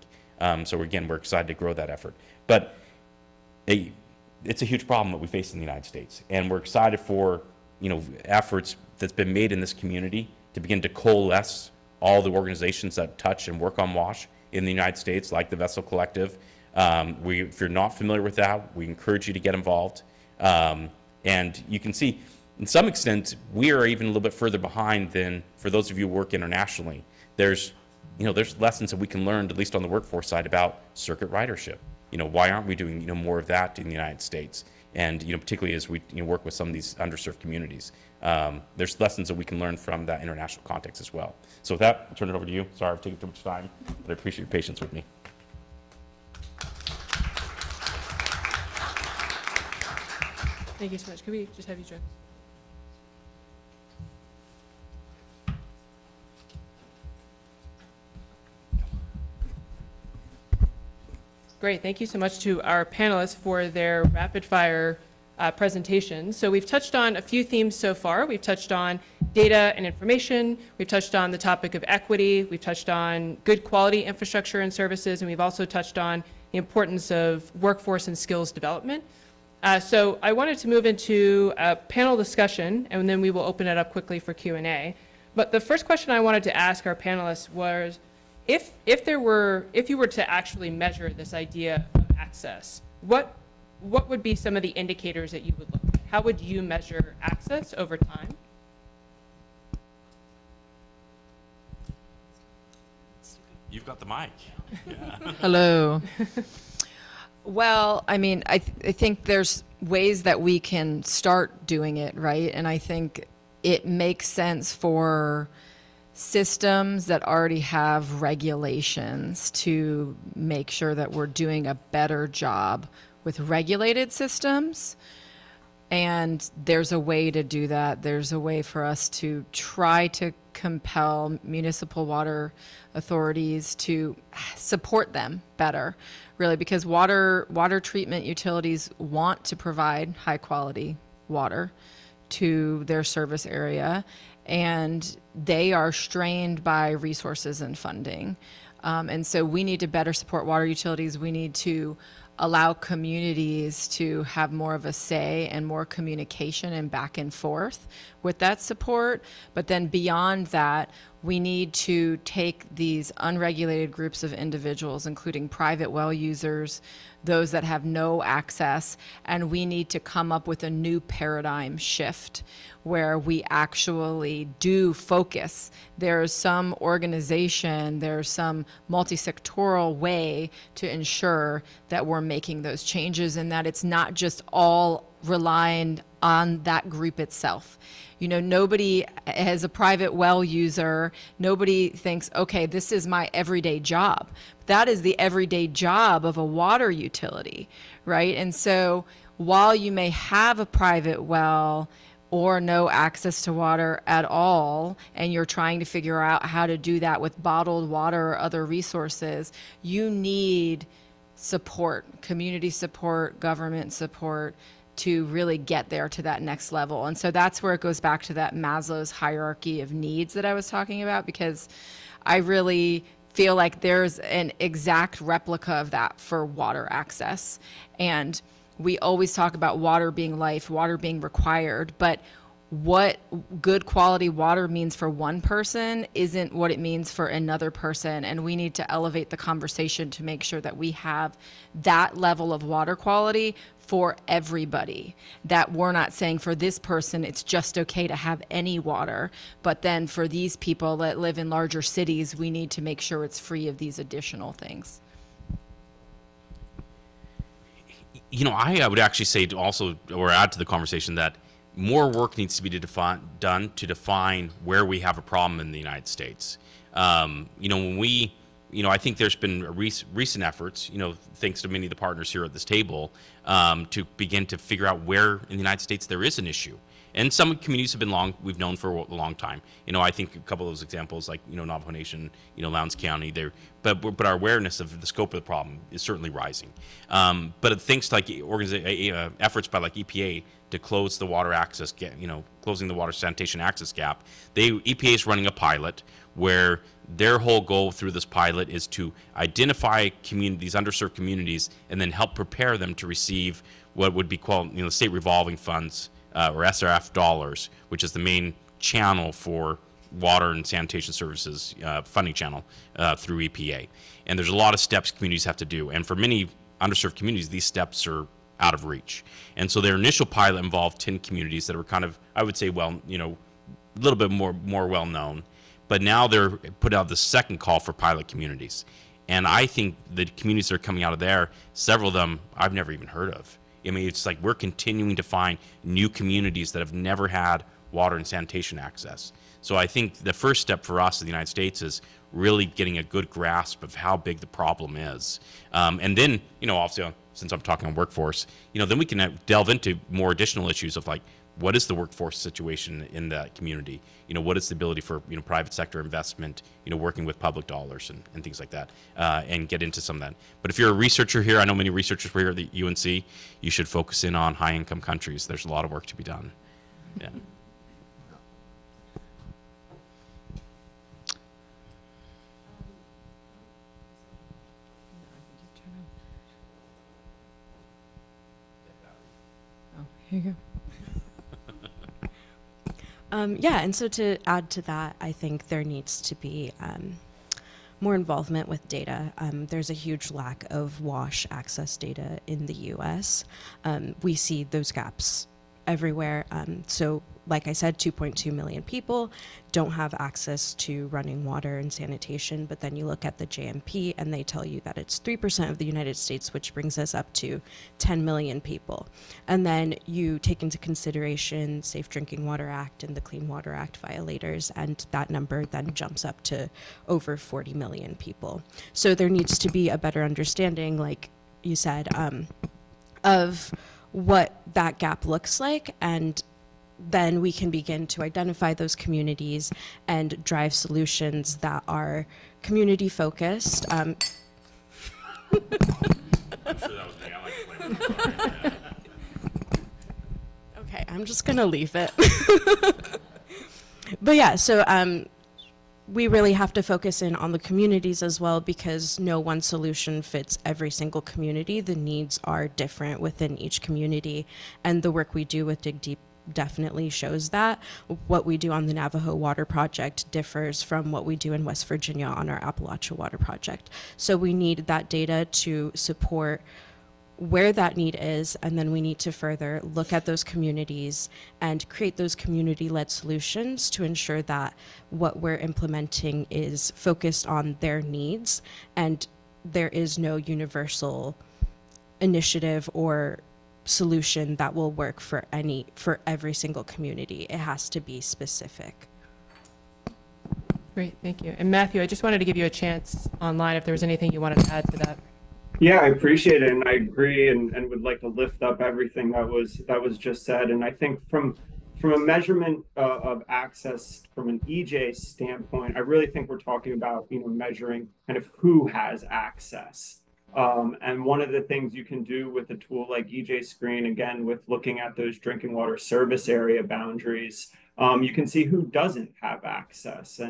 So again, we're excited to grow that effort. But it's a huge problem that we face in the United States, and we're excited for efforts that's been made in this community to begin to coalesce all the organizations that touch and work on WASH in the United States, like the Vessel Collective. If you're not familiar with that, we encourage you to get involved. And you can see, in some extent, we are even a little bit further behind than for those of you who work internationally. There's lessons that we can learn, at least on the workforce side, about circuit ridership. Why aren't we doing more of that in the United States? And particularly as we work with some of these underserved communities, there's lessons that we can learn from that international context as well. So with that, I'll turn it over to you. Sorry I've taken too much time, but I appreciate your patience with me. Thank you so much. Could we just have you join? Great. Thank you so much to our panelists for their rapid fire presentations. So we've touched on a few themes so far. We've touched on data and information. We've touched on the topic of equity. We've touched on good quality infrastructure and services. And we've also touched on the importance of workforce and skills development. So I wanted to move into a panel discussion, and then we will open it up quickly for Q&A. But the first question I wanted to ask our panelists was, if you were to actually measure this idea of access, what would be some of the indicators that you would look at? How would you measure access over time? You've got the mic. Yeah. Hello. Well, I mean, I think there's ways that we can start doing it, right? And I think it makes sense for systems that already have regulations to make sure that we're doing a better job with regulated systems. And there's a way to do that. There's a way for us to try to compel municipal water authorities to support them better, really, because water treatment utilities want to provide high quality water to their service area, and they are strained by resources and funding. And so we need to better support water utilities. We need to allow communities to have more of a say and more communication and back and forth with that support. But then beyond that, we need to take these unregulated groups of individuals, including private well users, those that have no access, and we need to come up with a new paradigm shift where we actually do focus. There's some organization, there's some multi-sectoral way to ensure that we're making those changes and that it's not just all relying on that group itself. Nobody, as a private well user, nobody thinks, okay, this is my everyday job. That is the everyday job of a water utility, right? And so while you may have a private well or no access to water at all, and you're trying to figure out how to do that with bottled water or other resources, you need support, community support, government support, to really get there to that next level. And so that's where it goes back to that Maslow's hierarchy of needs that I was talking about, because I really feel like there's an exact replica of that for water access. And we always talk about water being life, water being required, but what good quality water means for one person isn't what it means for another person. And we need to elevate the conversation to make sure that we have that level of water quality for everybody, that we're not saying for this person it's just okay to have any water, but then for these people that live in larger cities, we need to make sure it's free of these additional things. I would actually say to also, or add to the conversation, that more work needs to be done to define where we have a problem in the United States. When we I think there's been recent efforts, thanks to many of the partners here at this table, to begin to figure out where in the United States there is an issue. And some communities we've known for a long time. I think a couple of those examples, like, Navajo Nation, Lowndes County, but our awareness of the scope of the problem is certainly rising. But thanks to efforts by like EPA to close the water access, closing the water sanitation access gap, EPA is running a pilot where their whole goal through this pilot is to identify these underserved communities and then help prepare them to receive what would be called, state revolving funds, or SRF dollars, which is the main channel for water and sanitation services funding channel through EPA. And there's a lot of steps communities have to do. And for many underserved communities, these steps are out of reach. And so their initial pilot involved 10 communities that were kind of, I would say, well, a little bit more well known. But now they're put out the second call for pilot communities. And I think the communities that are coming out of there, several of them I've never even heard of. I mean, it's like we're continuing to find new communities that have never had water and sanitation access. So I think the first step for us in the United States is really getting a good grasp of how big the problem is. And then, obviously, since I'm talking on workforce, then we can delve into more additional issues of like, what is the workforce situation in that community? What is the ability for, private sector investment, working with public dollars and things like that, and get into some of that. But if you're a researcher here, I know many researchers were here at the UNC, you should focus in on high income countries. There's a lot of work to be done. Yeah. Oh, here you go. Yeah, and so to add to that, I think there needs to be more involvement with data. There's a huge lack of WASH access data in the US. We see those gaps everywhere. So like I said, 2.2 million people don't have access to running water and sanitation, but then you look at the JMP and they tell you that it's 3% of the United States, which brings us up to 10 million people. And then you take into consideration Safe Drinking Water Act and the Clean Water Act violators, and that number then jumps up to over 40 million people. So there needs to be a better understanding, like you said, of what that gap looks like, and then we can begin to identify those communities and drive solutions that are community focused. I'm sure that was me. I like to play. Okay, I'm just gonna leave it. But yeah, so we really have to focus in on the communities as well, because no one solution fits every single community. The needs are different within each community, and the work we do with DIGDEEP definitely shows that. What we do on the Navajo Water Project differs from what we do in West Virginia on our Appalachia Water Project. So we need that data to support where that need is, and then we need to further look at those communities and create those community-led solutions to ensure that what we're implementing is focused on their needs, and there is no universal initiative or solution that will work for every single community. It has to be specific. Great, thank you. And Matthew, I just wanted to give you a chance online if there was anything you wanted to add to that. Yeah, I appreciate it, and I agree, and would like to lift up everything that was just said. And I think from a measurement of access from an EJ standpoint, I really think we're talking about measuring kind of who has access. And one of the things you can do with a tool like EJ Screen, again, with looking at those drinking water service area boundaries, you can see who doesn't have access.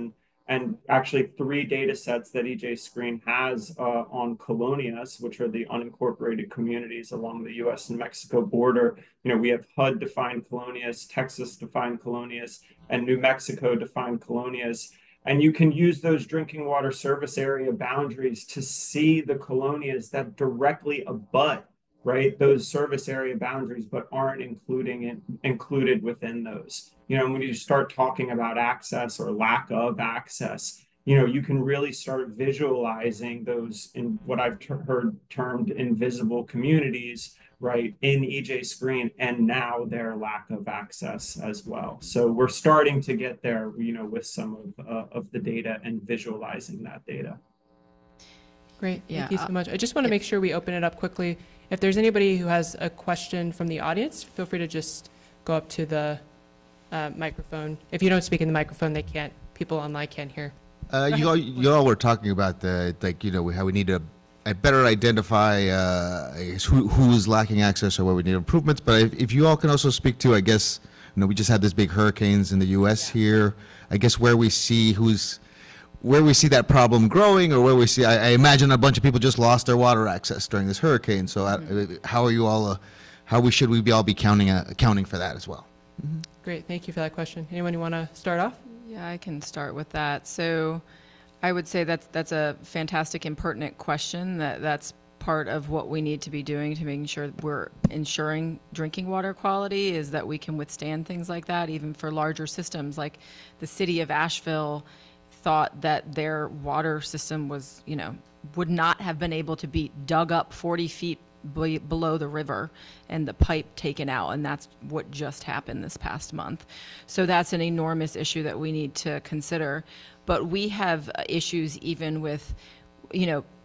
And actually 3 data sets that EJ Screen has on colonias, which are the unincorporated communities along the US and Mexico border. We have HUD defined colonias, Texas defined colonias, and New Mexico defined colonias. And you can use those drinking water service area boundaries to see the colonias that directly abut, right, those service area boundaries, but aren't included within those. When you start talking about access or lack of access, you can really start visualizing those in what I've heard termed invisible communities, right, in EJ Screen, and now their lack of access as well. So we're starting to get there, with some of the data and visualizing that data. Great, Yeah, thank you so much. I just want to make sure we open it up quickly. If there's anybody who has a question from the audience, feel free to just go up to the microphone. If you don't speak in the microphone, people online can't hear. You all were talking about how we need to better identify who's lacking access or where we need improvements. But if you all can also speak to, I guess, we just had this big hurricanes in the U.S. here. I guess where we see that problem growing, or where we see, I imagine a bunch of people just lost their water access during this hurricane. So how are you all? Should we all be accounting for that as well? Mm-hmm. Great, thank you for that question. Anyone you want to start off? Yeah, I can start with that. So I would say that's a fantastic and pertinent question. That's part of what we need to be doing to making sure we're ensuring drinking water quality, is that we can withstand things like that, even for larger systems. Like the city of Asheville thought that their water system was, would not have been able to be dug up 40 feet below the river and the pipe taken out, and that's what just happened this past month. So that's an enormous issue that we need to consider. But we have issues even with,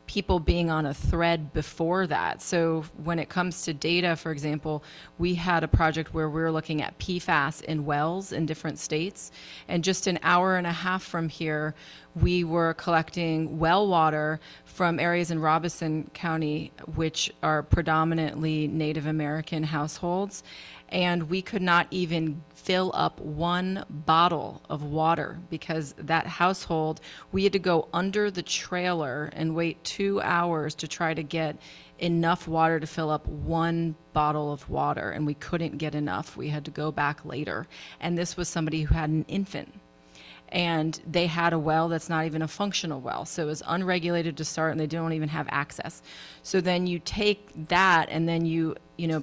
people being on a thread before that. So when it comes to data, for example, we had a project where we were looking at PFAS in wells in different states, and just an hour and a half from here, we were collecting well water from areas in Robeson County, which are predominantly Native American households, and we could not even fill up one bottle of water because that household, we had to go under the trailer and wait 2 hours to try to get enough water to fill up one bottle of water, and we couldn't get enough. We had to go back later. And this was somebody who had an infant. And they had a well that's not even a functional well. So it was unregulated to start, and they don't even have access. So then you take that and then you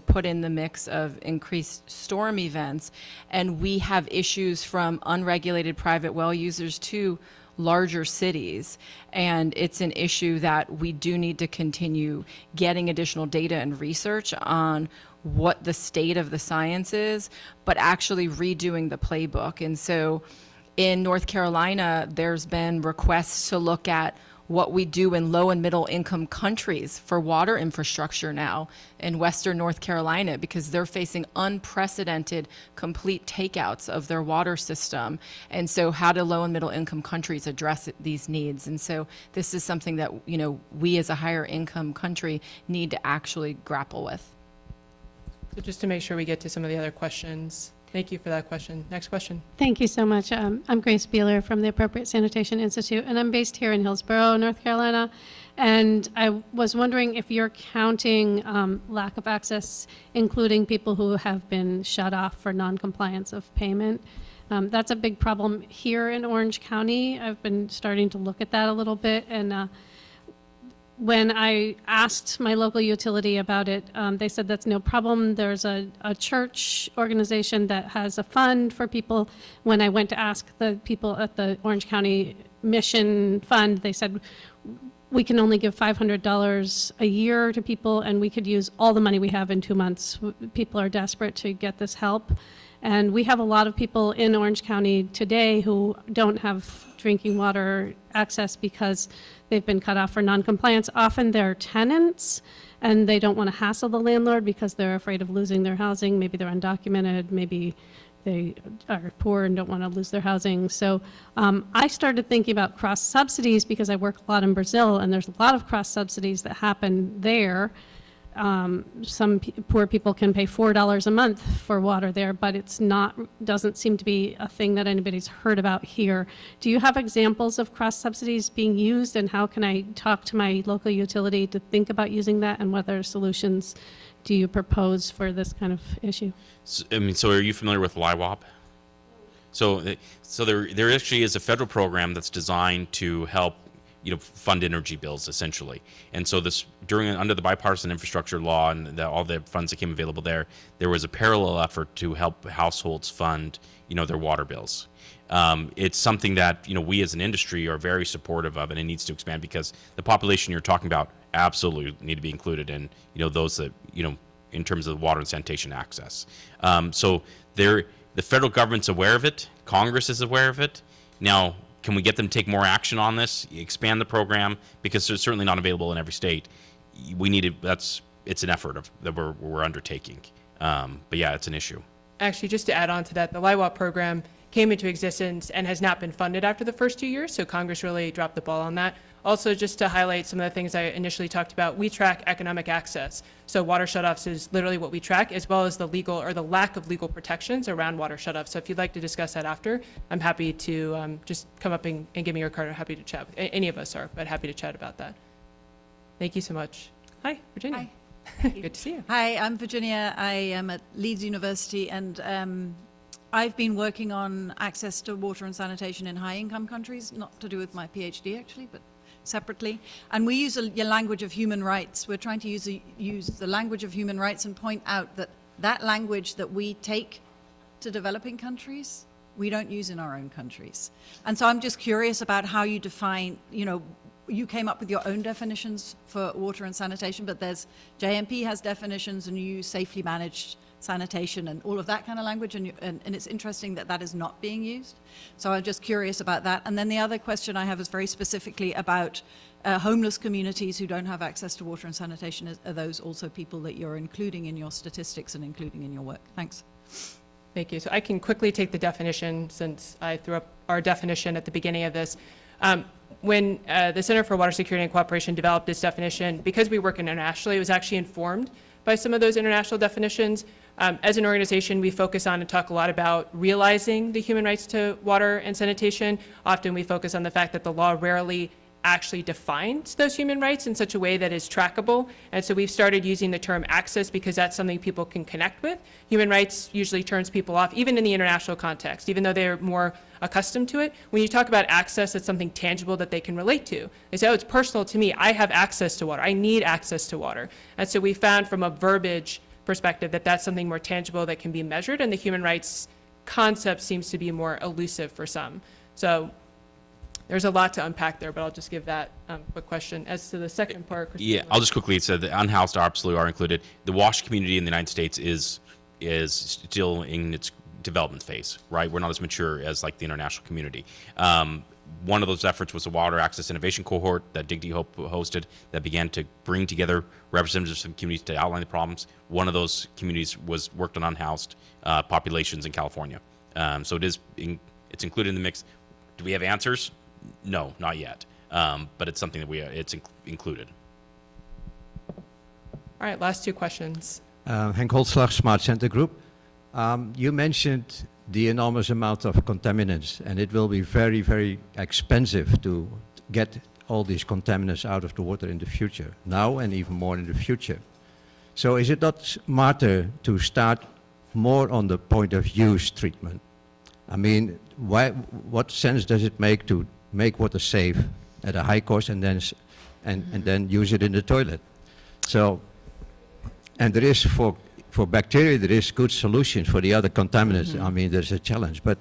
put in the mix of increased storm events, and we have issues from unregulated private well users to larger cities. And it's an issue that we do need to continue getting additional data and research on what the state of the science is, but actually redoing the playbook. And so in North Carolina, there's been requests to look at what we do in low and middle income countries for water infrastructure now in Western North Carolina, because they're facing unprecedented complete takeouts of their water system. And so how do low and middle income countries address these needs? And so this is something that, we as a higher income country need to actually grapple with. So just to make sure we get to some of the other questions. Thank you for that question. Next question. Thank you so much. I'm Grace Beeler from the Appropriate Sanitation Institute, and I'm based here in Hillsborough, North Carolina. And I was wondering if you're counting lack of access, including people who have been shut off for non-compliance of payment. That's a big problem here in Orange County. I've been starting to look at that a little bit, and when I asked my local utility about it, they said that's no problem. There's a church organization that has a fund for people. When I went to ask the people at the Orange County Mission Fund, they said, we can only give $500 a year to people, and we could use all the money we have in 2 months. People are desperate to get this help. And we have a lot of people in Orange County today who don't have drinking water access because they've been cut off for noncompliance. Often they're tenants, and they don't want to hassle the landlord because they're afraid of losing their housing. Maybe they're undocumented, maybe they are poor and don't want to lose their housing. So I started thinking about cross subsidies because I work a lot in Brazil, and there's a lot of cross subsidies that happen there. Some poor people can pay $4 a month for water there, but doesn't seem to be a thing that anybody's heard about here. Do you have examples of cross subsidies being used, and how can I talk to my local utility to think about using that, and what other solutions do you propose for this kind of issue? So are you familiar with LIWAP? So there actually is a federal program that's designed to help fund energy bills, essentially. And so under the bipartisan infrastructure law and all the funds that came available there was a parallel effort to help households fund, their water bills. It's something that, we as an industry are very supportive of, and it needs to expand because the population you're talking about absolutely need to be included in, those that, in terms of water and sanitation access. So the federal government's aware of it. Congress is aware of it. Now, can we get them to take more action on this, expand the program, because it's certainly not available in every state. We need to, it's an effort that we're undertaking. But yeah, it's an issue. Actually, just to add on to that, the LIWAP program came into existence and has not been funded after the first 2 years, so Congress really dropped the ball on that. Also, just to highlight some of the things I initially talked about, we track economic access. So water shutoffs is literally what we track, as well as the legal or the lack of legal protections around water shutoffs. So if you'd like to discuss that after, I'm happy to just come up and give me your card. I'm happy to chat. Any of us are, but happy to chat about that. Thank you so much. Hi, Virginia. Hi. Good to see you. Hi, I'm Virginia. I am at Leeds University, and I've been working on access to water and sanitation in high-income countries, not to do with my PhD actually, but separately. And we use a language of human rights. We're trying to use the language of human rights and point out that that language that we take to developing countries, we don't use in our own countries. And so I'm just curious about how you define, you came up with your own definitions for water and sanitation, but JMP has definitions, and you use safely managed sanitation and all of that kind of language, and it's interesting that that is not being used. So I'm just curious about that. And then the other question I have is very specifically about homeless communities who don't have access to water and sanitation. Are those also people that you're including in your statistics and including in your work? Thanks. Thank you. So I can quickly take the definition, since I threw up our definition at the beginning of this. When the Center for Water Security and Cooperation developed this definition, because we work internationally, it was actually informed by some of those international definitions. As an organization, we focus on and talk a lot about realizing the human rights to water and sanitation. Often we focus on the fact that the law rarely actually defines those human rights in such a way that is trackable. And so we've started using the term access because that's something people can connect with. Human rights usually turns people off, even in the international context, even though they're more accustomed to it. When you talk about access, it's something tangible that they can relate to. They say, oh, it's personal to me. I have access to water. I need access to water. And so we found from a verbiage perspective that that's something more tangible that can be measured, and the human rights concept seems to be more elusive for some. So there's a lot to unpack there, but I'll just give that quick question. As to the second part, Yeah, I'll just quickly say the unhoused absolutely are included. The WASH community in the United States is still in its development phase, right? We're not as mature as like the international community. One of those efforts was the Water Access Innovation Cohort that DIGDEEP hosted that began to bring together representatives from communities to outline the problems. One of those communities worked on unhoused populations in California. So it's included in the mix. Do we have answers? No, not yet. But it's something that it's included. All right, last two questions. Henk Holtslag, Smart Center Group. You mentioned the enormous amount of contaminants, and it will be very, very expensive to get all these contaminants out of the water in the future, now and even more in the future. So is it not smarter to start more on the point of use treatment? I mean, what sense does it make to make water safe at a high cost and then use it in the toilet? So, and there is for bacteria, there is good solutions. For the other contaminants, I mean, there's a challenge. But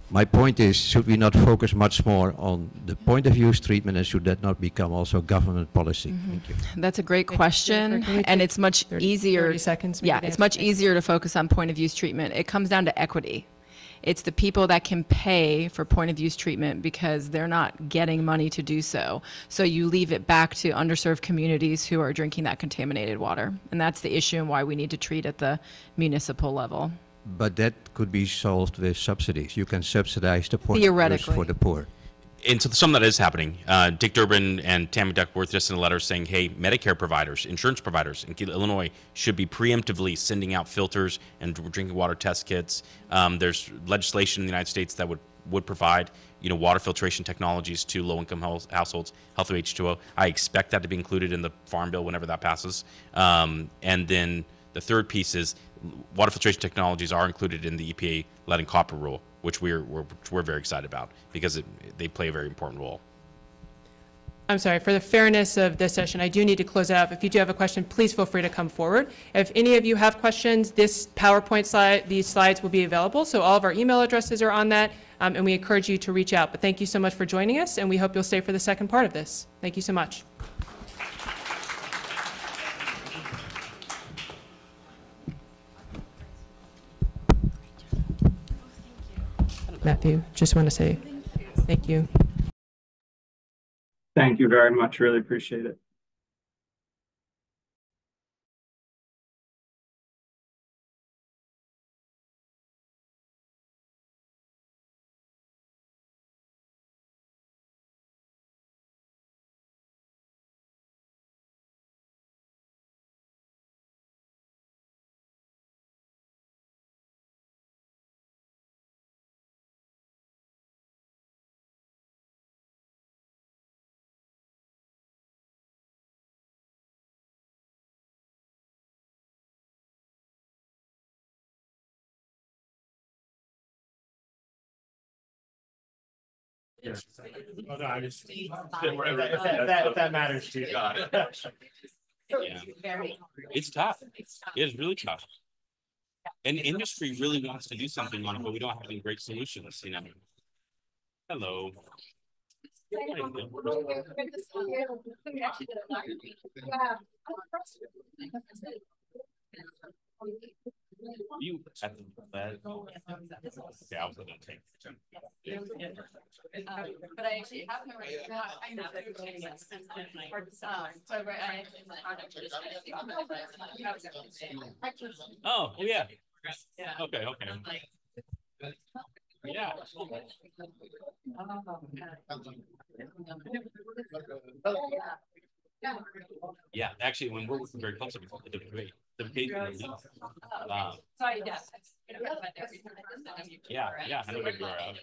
my point is, should we not focus much more on the point of use treatment, and should that not become also government policy? Thank you. That's a great question, and it's much easier. 30 seconds. Yeah, it's much easier to focus on point of use treatment. It comes down to equity. It's the people that can pay for point of use treatment because they're not getting money to do so. So you leave it back to underserved communities who are drinking that contaminated water. And that's the issue and why we need to treat at the municipal level. But that could be solved with subsidies. You can subsidize the point of use Theoretically. for the poor. And so some of that is happening. Dick Durbin and Tammy Duckworth just in a letter saying, hey, Medicare providers, insurance providers in Illinois should be preemptively sending out filters and drinking water test kits. There's legislation in the United States that would provide water filtration technologies to low-income households, healthy H2O. I expect that to be included in the Farm Bill whenever that passes. And then the third piece is water filtration technologies are included in the EPA lead and copper rule, which we're very excited about because they play a very important role. I'm sorry, for the fairness of this session, I do need to close it out. If you do have a question, please feel free to come forward. If any of you have questions, this PowerPoint slide, these slides will be available. So all of our email addresses are on that, and we encourage you to reach out. But thank you so much for joining us, and we hope you'll stay for the second part of this. Thank you so much. Matthew, just want to say Thank you. Thank you very much. Really appreciate it. Oh, no, I just, if that matters to you. Yeah. It's tough. It's really tough. And industry really wants to do something on it, but we don't have any great solutions, you know. Hello. You at the bed. Yeah, I was gonna take. But I actually have no right now. I know that Oh, yeah. Okay, okay. Yeah. Yeah, actually, when we're working very closely with the debate, yeah, I know that you're out.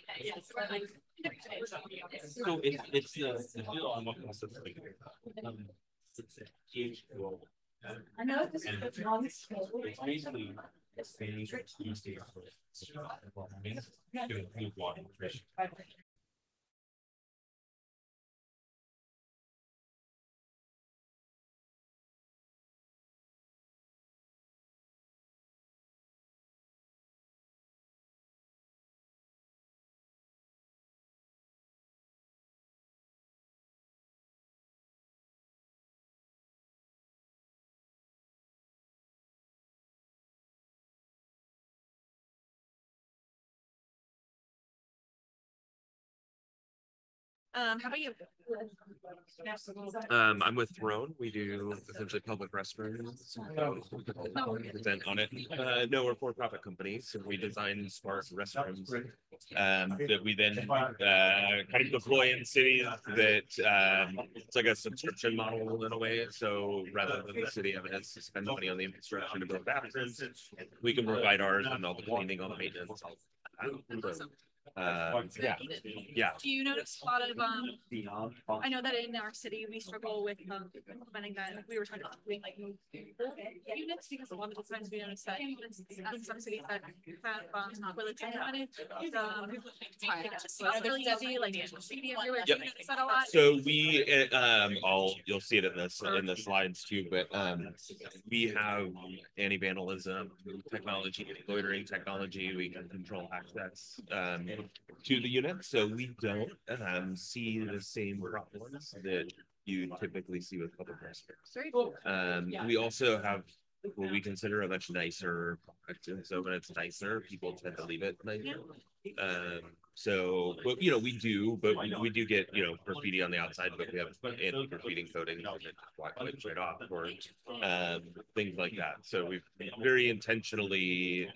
So it's the bill on what consists of it's a huge goal. I know this is it's basically expanding two states to include water nutrition. How about you? I'm with Throne. We do essentially public restrooms. Present on it. No, we're for-profit companies. So we design smart restrooms that we then kind of deploy in cities that it's like a subscription model in a way. So rather than the city having to spend money on the infrastructure to build bathrooms, we can provide ours and all the cleaning, all the maintenance. Yeah. Do you notice a lot of I know that in our city we struggle with implementing that. Like we were talking about doing like units because a lot of the times we notice that in some cities that have toilets implemented, it's really easy, like graffiti everywhere. Do you notice that a lot? So we you'll see it in the slides too, but we have anti-vandalism technology, loitering technology. We can control access to the unit, so we don't see the same problems that you typically see with public restrooms. We also have what we consider a much nicer product, and so when it's nicer, people tend to leave it nicer. So, but we do get graffiti on the outside, but we have anti-graffiti coating that wipes right off, or things like that. So we've very intentionally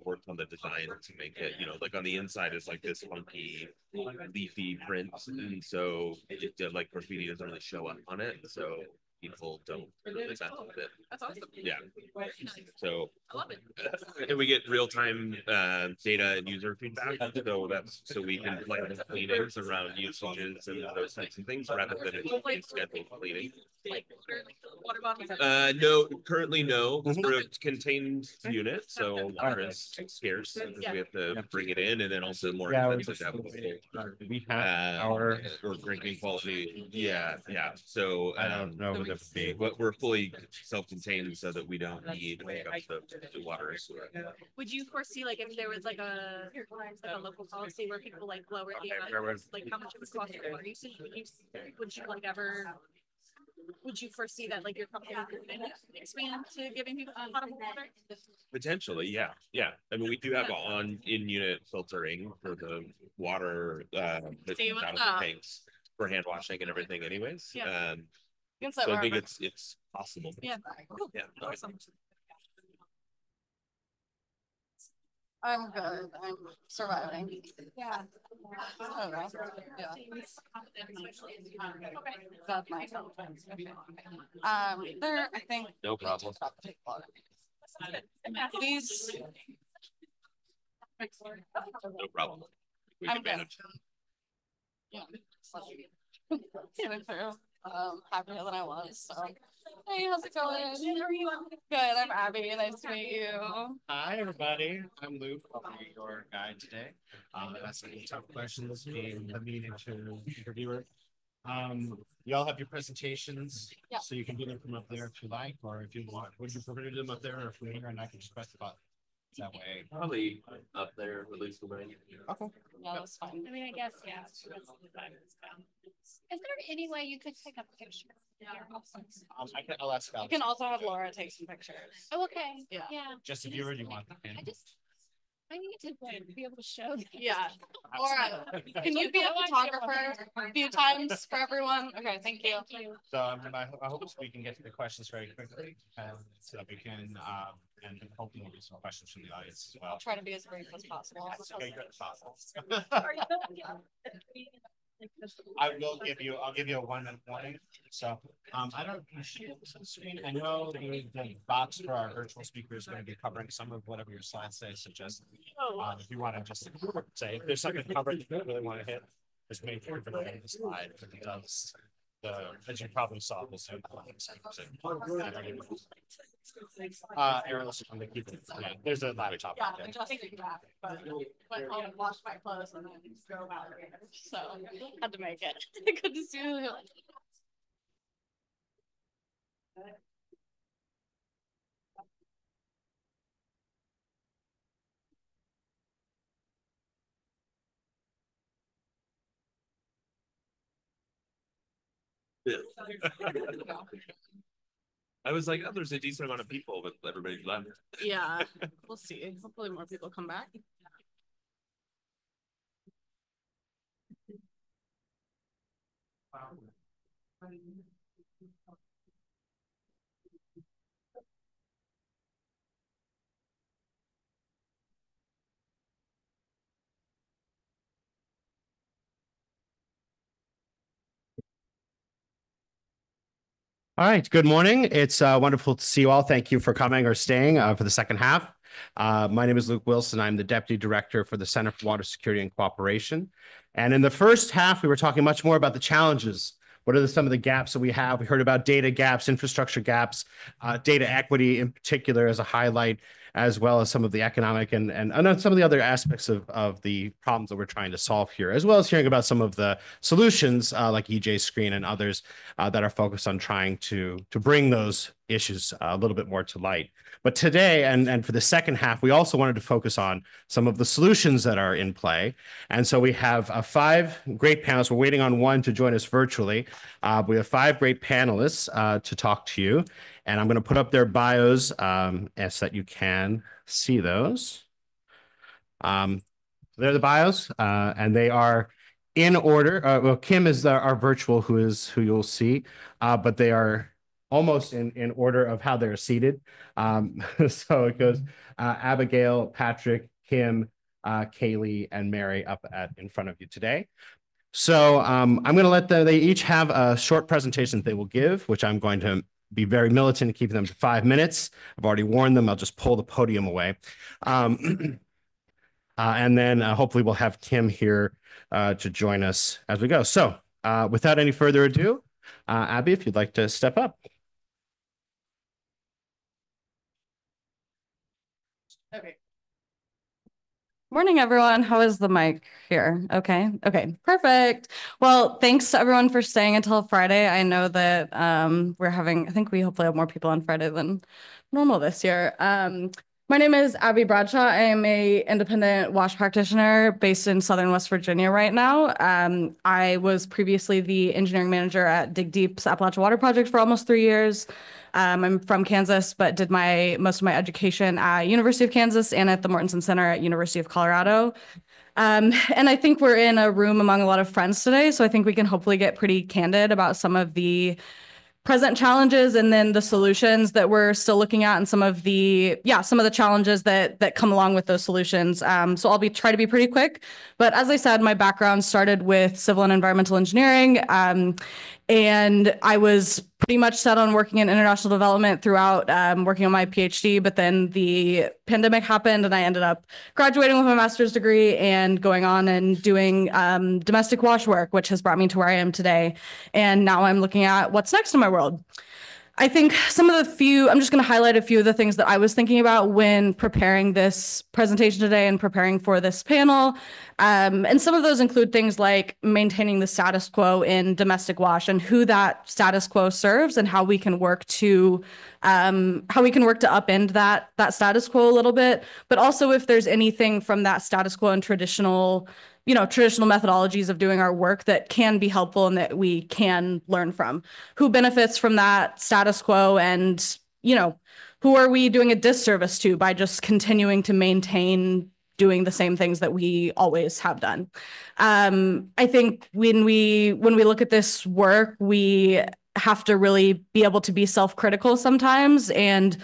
worked on the design to make it, like on the inside is like this funky leafy print, and so like graffiti doesn't really show up on it. So people don't really mess with it. That's awesome. Yeah. So I love it. and we get real-time data and user feedback. So we can plan the cleanings around usages and those types of things rather than it scheduled cleaning. Like water bottles. No, currently no. We're a contained unit, so water is scarce because we have to bring it in, and then also more expensive to have We have our or drinking quality. Yeah. So I don't know what but we're fully self-contained so that we don't need the water and sewer. Would you foresee like if there was like a local policy where people like lower the like how much it would cost for water usage? Would you like ever would you foresee that like your company would expand to giving people potable water? Potentially, yeah, yeah. I mean, we do have on in-unit filtering for the water that's See, out of what's the up? tanks for hand washing and everything, anyways. Yeah. So I think it's possible. Yeah. Cool. Yeah. Awesome. I'm good. I'm surviving. Yeah. Okay. Yeah. That's my there, I think. No problem. These. No problem. We I'm can good. manage. Yeah. Getting through. Happier than I was. So. Hey, how's it going? How are you? Good. I'm Abby. Nice to meet you. Hi, everybody. I'm Luke. I'll be your guide today. Asking tough questions, being the meeting to interviewer. You all have your presentations, Yeah. so you can do them from up there if you like, or if you want. Would you prefer to do them up there or from here, and I can just press the button? That way. Probably up there, at least for me. Okay. Yeah, that's fine. I mean, I guess, yeah. Is there any way you could take a picture? I'll ask You Alex. can also have Laura take some pictures. Oh, okay. Yeah. Yeah. Just if you already want them. I need to be able to show this. Yeah. Laura, can you be a photographer a few times for everyone? Okay, thank you. So I hope we can get to the questions very quickly, so that we can, and hopefully there'll be some questions from the audience as well. I'll try to be as brief as possible. I'll give you a 1 minute warning. So, I don't, I know the box for our virtual speaker is going to be covering some of whatever your slides say, so just, if you want to just say, if there's something covered you really want to hit, just make sure to hit the slide, because as you probably saw, this airless on the keyboard. Yeah, there's a laptop. Yeah, I just think that, but I'll wash my clothes and then go out here. So had to make it. Good to see you. Yeah. I was like, oh, there's a decent amount of people, but everybody's left. Yeah, we'll see. Hopefully more people come back. All right. Good morning. It's wonderful to see you all. Thank you for coming or staying for the second half. My name is Luke Wilson. I'm the Deputy Director for the Center for Water Security and Cooperation. And in the first half, we were talking much more about the challenges. What are some of the gaps that we have? We heard about data gaps, infrastructure gaps, data equity in particular as a highlight, as well as some of the economic and some of the other aspects of the problems that we're trying to solve here, as well as hearing about some of the solutions like EJ Screen and others that are focused on trying to bring those issues a little bit more to light. But today, and for the second half, we also wanted to focus on some of the solutions that are in play. And so we have 5 great panelists. We're waiting on one to join us virtually. We have 5 great panelists to talk to you. And I'm going to put up their bios so that you can see those. They're the bios, and they are in order. Well, Kim is our virtual, who you'll see, but they are almost in order of how they're seated. So it goes Abigail, Patrick, Kim, Kaylee, and Mary up in front of you today. So I'm going to let they each have a short presentation that they will give, which I'm going to be very militant in keeping them to 5 minutes. I've already warned them. I'll just pull the podium away. And then hopefully we'll have Kim here to join us as we go. So without any further ado, Abby, if you'd like to step up. Okay. Morning, everyone. How is the mic here? Okay. Okay. Perfect. Well, thanks to everyone for staying until Friday. I know that I think we hopefully have more people on Friday than normal this year. My name is Abby Bradshaw. I am a independent WASH practitioner based in Southern West Virginia right now. I was previously the engineering manager at DIGDEEP's Appalachian Water Project for almost 3 years. I'm from Kansas, but did most of my education at University of Kansas and at the Mortensen Center at University of Colorado. And I think we're in a room among a lot of friends today, so I think we can hopefully get pretty candid about some of the present challenges and then the solutions that we're still looking at and some of the challenges that come along with those solutions. So I'll try to be pretty quick. But as I said, my background started with civil and environmental engineering. And I was pretty much set on working in international development throughout working on my PhD, but then the pandemic happened and I ended up graduating with my master's degree and going on and doing domestic wash work, which has brought me to where I am today. And now I'm looking at what's next in my world. I think I'm just going to highlight a few of the things that I was thinking about when preparing this presentation today and preparing for this panel. And some of those include things like maintaining the status quo in domestic wash and who that status quo serves and how we can work to upend that status quo a little bit. But also if there's anything from that status quo and traditional methodologies of doing our work that can be helpful and that we can learn from. Who benefits from that status quo and, who are we doing a disservice to by just continuing to maintain doing the same things that we always have done. I think when we look at this work, we have to really be able to be self-critical sometimes and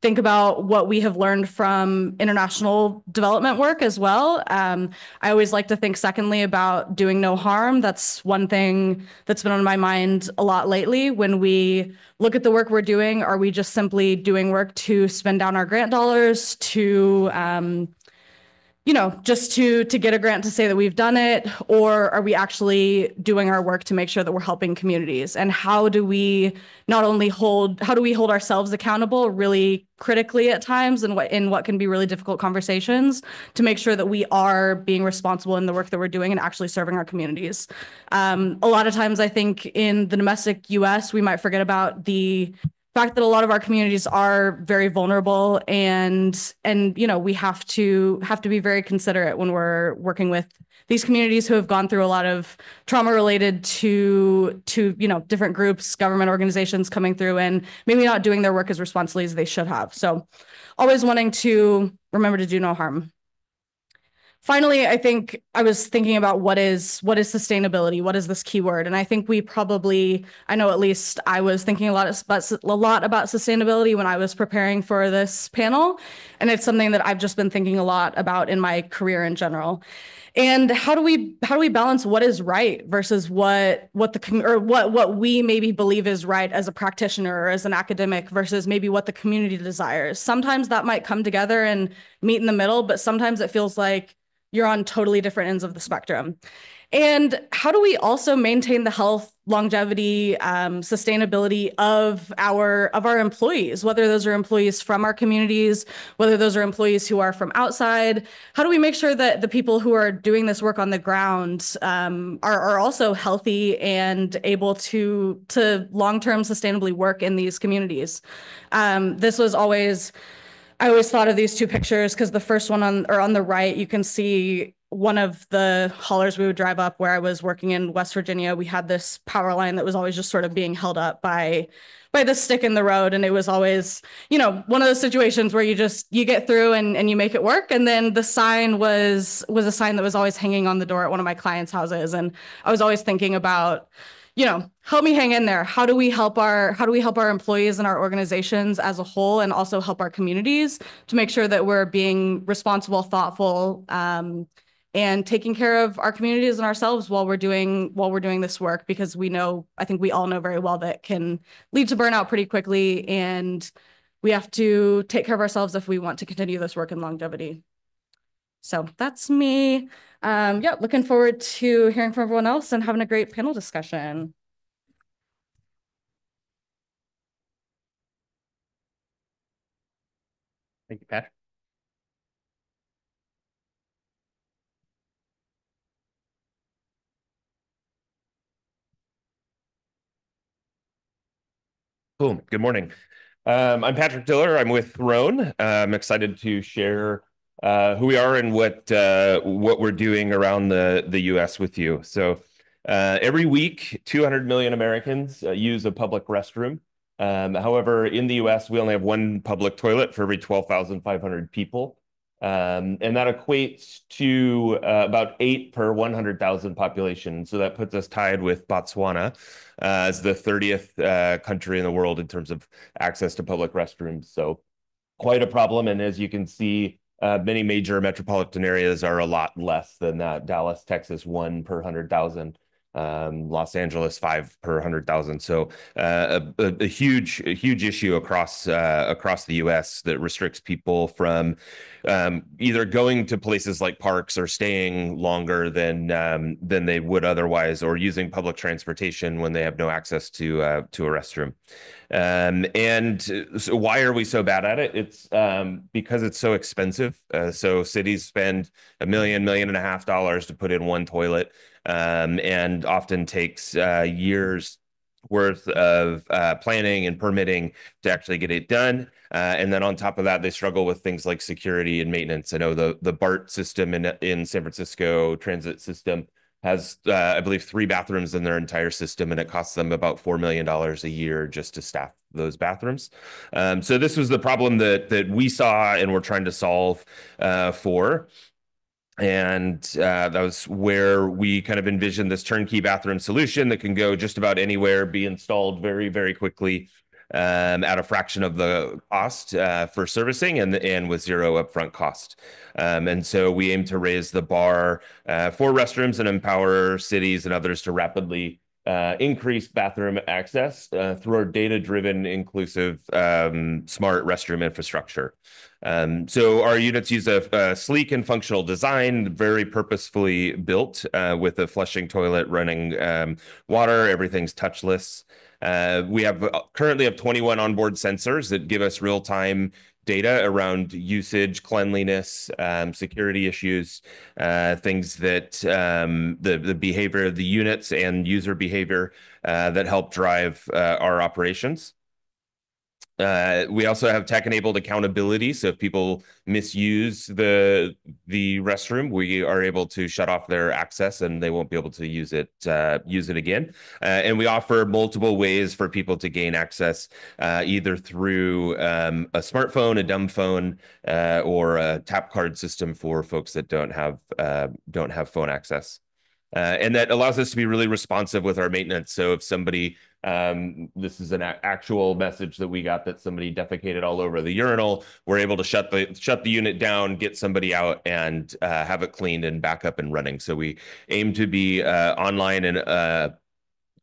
think about what we have learned from international development work as well. I always like to think secondly about doing no harm. That's one thing that's been on my mind a lot lately. When we look at the work we're doing, are we just simply doing work to spend down our grant dollars, to just to get a grant to say that we've done it, or are we actually doing our work to make sure that we're helping communities? And how do we hold ourselves accountable really critically at times in what can be really difficult conversations to make sure that we are being responsible in the work that we're doing and actually serving our communities? A lot of times I think in the domestic US, we might forget about the fact that a lot of our communities are very vulnerable and we have to be very considerate when we're working with these communities who have gone through a lot of trauma related to different groups, government organizations coming through and maybe not doing their work as responsibly as they should have. So always wanting to remember to do no harm. Finally, I think I was thinking about what is sustainability? What is this keyword? And I think I know at least I was thinking a lot about sustainability when I was preparing for this panel. And it's something that I've just been thinking a lot about in my career in general. And how do we balance what is right versus what we maybe believe is right as a practitioner or as an academic versus maybe what the community desires? Sometimes that might come together and meet in the middle, but sometimes it feels like you're on totally different ends of the spectrum. And how do we also maintain the health, longevity, sustainability of our employees, whether those are employees from our communities, whether those are employees who are from outside? How do we make sure that the people who are doing this work on the ground are also healthy and able to long-term sustainably work in these communities? I always thought of these two pictures because the first one on the right, you can see one of the haulers we would drive up where I was working in West Virginia. We had this power line that was always just sort of being held up by this stick in the road. And it was always, one of those situations where you get through and you make it work. And then the sign was a sign that was always hanging on the door at one of my clients' houses. And I was always thinking about, help me hang in there. How do we help our employees and our organizations as a whole and also help our communities to make sure that we're being responsible, thoughtful, and taking care of our communities and ourselves while we're doing this work, because I think we all know very well that can lead to burnout pretty quickly, and we have to take care of ourselves if we want to continue this work in longevity. So that's me. Looking forward to hearing from everyone else and having a great panel discussion. Thank you, Patrick. Cool. Good morning. I'm Patrick Diller. I'm with Throne. I'm excited to share who we are and what we're doing around the U.S. with you. So every week, 200 million Americans use a public restroom. However, in the U.S., we only have one public toilet for every 12,500 people. And that equates to about 8 per 100,000 population. So that puts us tied with Botswana as the 30th country in the world in terms of access to public restrooms. So quite a problem. And as you can see, many major metropolitan areas are a lot less than that. Dallas, Texas, 1 per 100,000. Los Angeles 5 per 100,000. So a huge issue across the U.S. that restricts people from either going to places like parks or staying longer than they would otherwise, or using public transportation when they have no access to a restroom. And so why are we so bad at it? It's because it's so expensive. So cities spend $1 million, $1.5 million to put in one toilet, and often takes years worth of planning and permitting to actually get it done. And then on top of that, they struggle with things like security and maintenance. I know the BART system in San Francisco transit system has, I believe, 3 bathrooms in their entire system, and it costs them about $4 million a year just to staff those bathrooms. So this was the problem that we saw and we're trying to solve for. And that was where we kind of envisioned this turnkey bathroom solution that can go just about anywhere, be installed very, very quickly at a fraction of the cost for servicing and with zero upfront cost. And so we aim to raise the bar for restrooms and empower cities and others to rapidly increase bathroom access through our data-driven, inclusive, smart restroom infrastructure. So our units use a sleek and functional design, very purposefully built with a flushing toilet running water. Everything's touchless. We currently have 21 onboard sensors that give us real-time data around usage, cleanliness, security issues, things that the behavior of the units and user behavior that help drive our operations. We also have tech-enabled accountability. So if people misuse the restroom, we are able to shut off their access and they won't be able to use it again. And we offer multiple ways for people to gain access, either through a smartphone, a dumb phone, or a tap card system for folks that don't have phone access. And that allows us to be really responsive with our maintenance. So if somebody, this is an actual message that we got that somebody defecated all over the urinal, we're able to shut the unit down, get somebody out, and have it cleaned and back up and running. So we aim to be online and up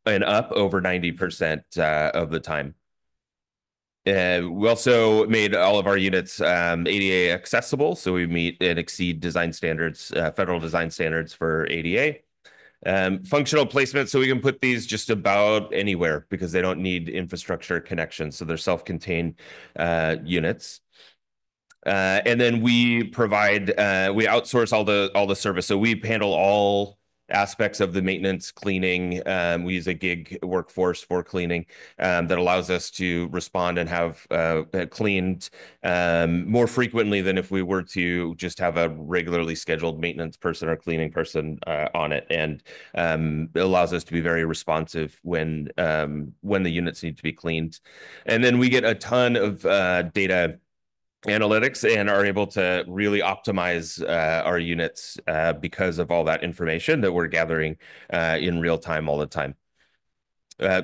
over 90% of the time. We also made all of our units ADA accessible, so we meet and exceed design standards, federal design standards for ADA. Functional placement, so we can put these just about anywhere because they don't need infrastructure connections, so they're self-contained units. And then we outsource all the service, so we handle all aspects of the maintenance, cleaning. We use a gig workforce for cleaning that allows us to respond and have cleaned more frequently than if we were to just have a regularly scheduled maintenance person or cleaning person on it. And it allows us to be very responsive when the units need to be cleaned. And then we get a ton of data analytics and are able to really optimize our units because of all that information that we're gathering in real time all the time.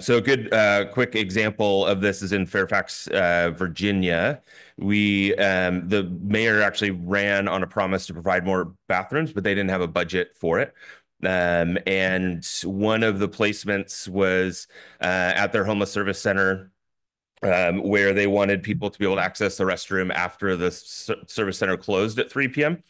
So a good quick example of this is in Fairfax, Virginia. The mayor actually ran on a promise to provide more bathrooms, but they didn't have a budget for it. And one of the placements was at their homeless service center, where they wanted people to be able to access the restroom after the service center closed at 3 p.m.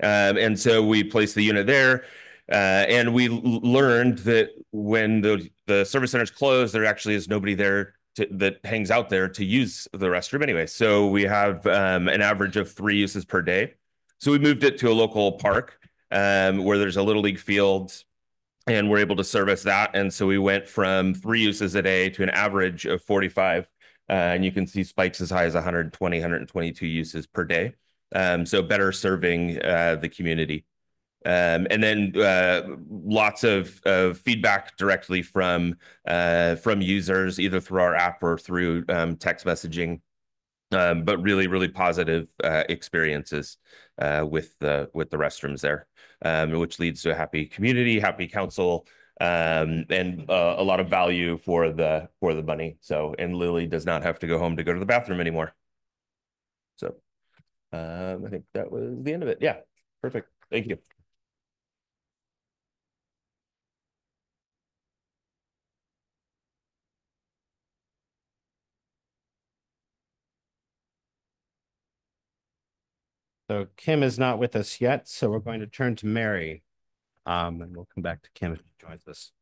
And so we placed the unit there, and we learned that when the service center's closed, there actually is nobody there that hangs out there to use the restroom anyway. So we have an average of 3 uses per day. So we moved it to a local park where there's a Little League field, and we're able to service that. And so we went from 3 uses a day to an average of 45 and you can see spikes as high as 120, 122 uses per day. So better serving the community. And then lots of feedback directly from users, either through our app or through text messaging. But really positive experiences with the restrooms there, which leads to a happy community, happy council, and a lot of value for the money. So, and Lily does not have to go home to go to the bathroom anymore. So, I think that was the end of it. Yeah, perfect. Thank you. So Kim is not with us yet, so we're going to turn to Mary, and we'll come back to Kim if she joins us.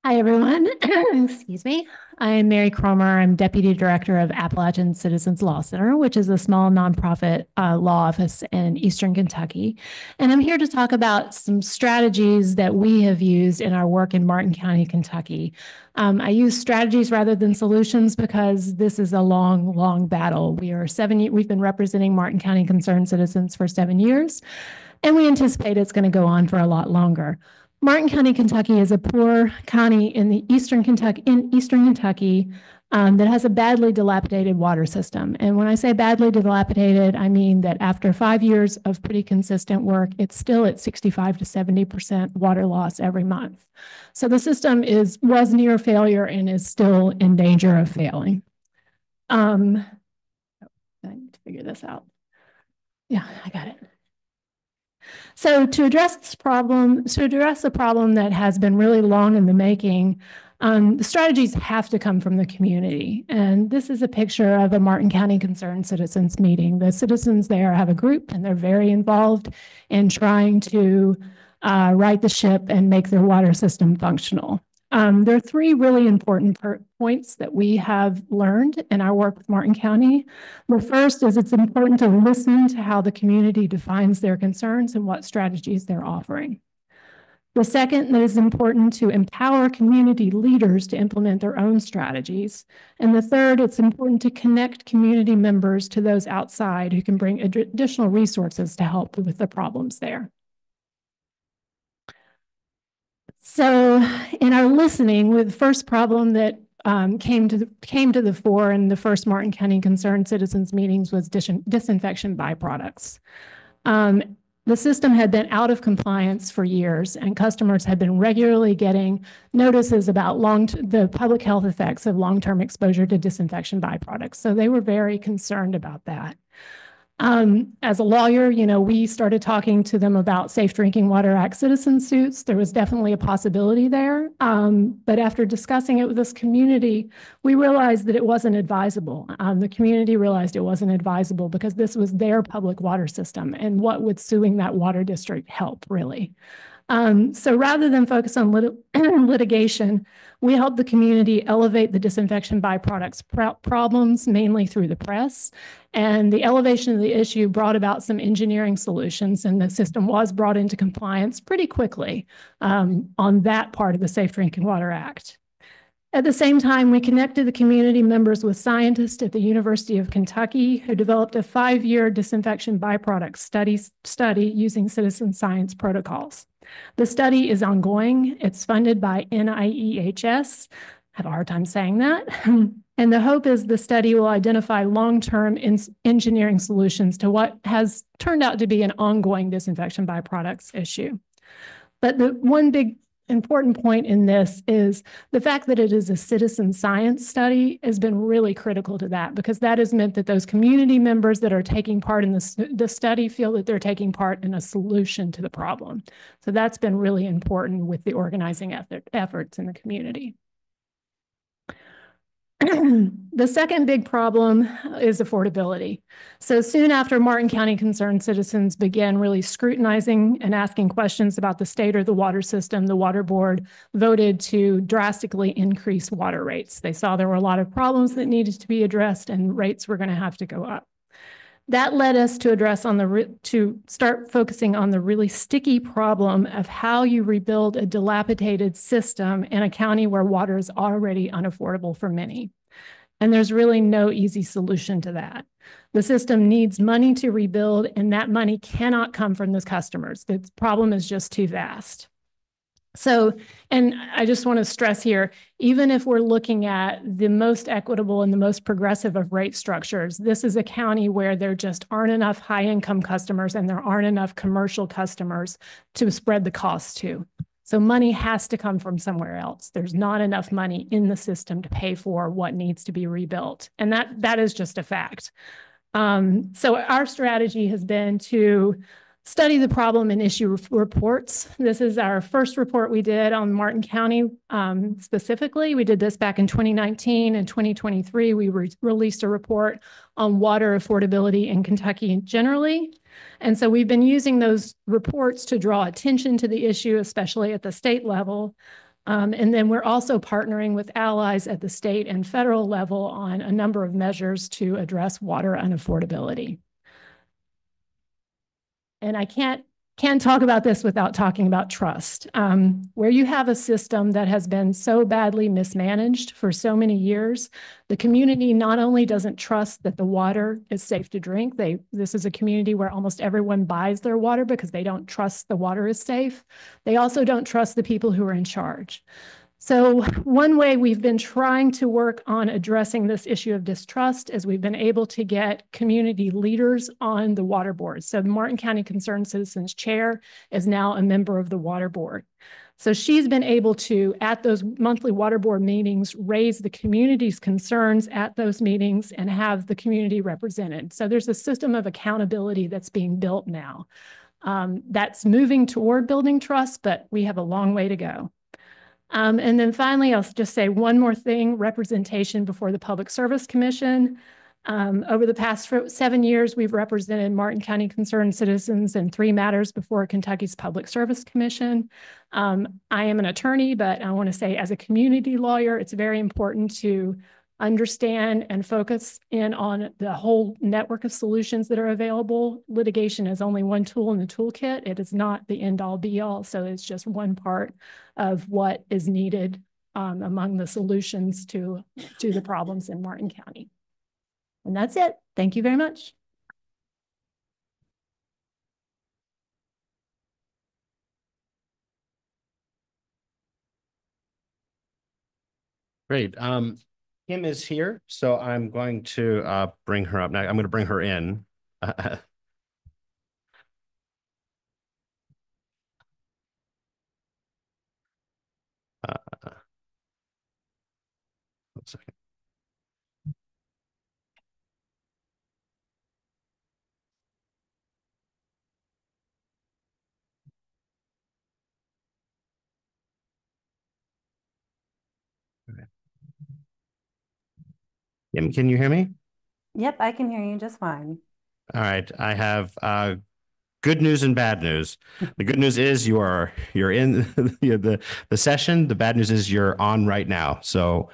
Hi, everyone. Excuse me. I'm Mary Cromer. I'm Deputy Director of Appalachian Citizens Law Center, which is a small nonprofit law office in Eastern Kentucky. And I'm here to talk about some strategies that we have used in our work in Martin County, Kentucky. I use strategies rather than solutions because this is a long battle. We've been representing Martin County concerned citizens for 7 years, and we anticipate it's going to go on for a lot longer. Martin County, Kentucky is a poor county in Eastern Kentucky that has a badly dilapidated water system. And when I say badly dilapidated, I mean that after 5 years of pretty consistent work, it's still at 65 to 70% water loss every month. So the system was near failure and is still in danger of failing. I need to figure this out. Yeah, I got it. So to address the problem that has been really long in the making, the strategies have to come from the community. And this is a picture of a Martin County Concerned Citizens meeting. The citizens there have a group and they're very involved in trying to right the ship and make their water system functional. There are 3 really important points that we have learned in our work with Martin County. The first is it's important to listen to how the community defines their concerns and what strategies they're offering. The second, that it's important to empower community leaders to implement their own strategies. And the third, it's important to connect community members to those outside who can bring additional resources to help with the problems there. So in our listening, with the first problem that came to the fore in the first Martin County Concerned Citizens meetings was disinfection byproducts. The system had been out of compliance for years, and customers had been regularly getting notices about the public health effects of long-term exposure to disinfection byproducts. So they were very concerned about that. As a lawyer, we started talking to them about Safe Drinking Water Act citizen suits. There was definitely a possibility there. But after discussing it with this community, we realized that it wasn't advisable. The community realized it wasn't advisable because this was their public water system, and what would suing that water district help, really? So rather than focus on litigation, we helped the community elevate the disinfection byproducts problems mainly through the press. And the elevation of the issue brought about some engineering solutions, and the system was brought into compliance pretty quickly on that part of the Safe Drinking Water Act. At the same time, we connected the community members with scientists at the University of Kentucky who developed a 5-year disinfection byproduct study using citizen science protocols. The study is ongoing. It's funded by NIEHS. I have a hard time saying that. And the hope is the study will identify long-term engineering solutions to what has turned out to be an ongoing disinfection byproducts issue. But the one big important point in this is the fact that it is a citizen science study has been really critical to that, because that has meant that those community members that are taking part in the study feel that they're taking part in a solution to the problem. So that's been really important with the organizing efforts in the community. The second big problem is affordability. So soon after Martin County Concerned Citizens began really scrutinizing and asking questions about the state of the water system, the Water Board voted to drastically increase water rates. They saw there were a lot of problems that needed to be addressed and rates were going to have to go up. That led us to address to start focusing on the really sticky problem of how you rebuild a dilapidated system in a county where water is already unaffordable for many. And there's really no easy solution to that. The system needs money to rebuild, and that money cannot come from the customers. The problem is just too vast. So, and I just want to stress here, even if we're looking at the most equitable and the most progressive of rate structures, this is a county where there just aren't enough high-income customers and there aren't enough commercial customers to spread the cost to. So money has to come from somewhere else. There's not enough money in the system to pay for what needs to be rebuilt. And that is just a fact. So our strategy has been to study the problem and issue reports. This is our first report we did on Martin County specifically. We did this back in 2019 and 2023. We released a report on water affordability in Kentucky generally. And so we've been using those reports to draw attention to the issue, especially at the state level. And then we're also partnering with allies at the state and federal level on a number of measures to address water unaffordability. And I can't talk about this without talking about trust. Where you have a system that has been so badly mismanaged for so many years, the community not only doesn't trust that the water is safe to drink, this is a community where almost everyone buys their water because they don't trust the water is safe. They also don't trust the people who are in charge. So one way we've been trying to work on addressing this issue of distrust is we've been able to get community leaders on the water board. So the Martin County Concerned Citizens Chair is now a member of the water board. So she's been able to, at those monthly water board meetings, raise the community's concerns at those meetings and have the community represented. So there's a system of accountability that's being built now. That's moving toward building trust, but we have a long way to go. And then finally, I'll just say one more thing, representation before the Public Service Commission. Over the past 7 years, we've represented Martin County Concerned Citizens in 3 matters before Kentucky's Public Service Commission. I am an attorney, but I want to say as a community lawyer, it's very important to understand and focus in on the whole network of solutions that are available. Litigation is only one tool in the toolkit. It is not the end-all be-all, so it's just one part of what is needed among the solutions to the problems in Martin County. And that's it. Thank you very much. Great. Kim is here, so I'm going to bring her up now. I'm going to bring her in. One second. Okay. Kim, can you hear me? Yep, I can hear you just fine. All right. I have good news and bad news. The good news is you're in the session. The bad news is you're on right now. So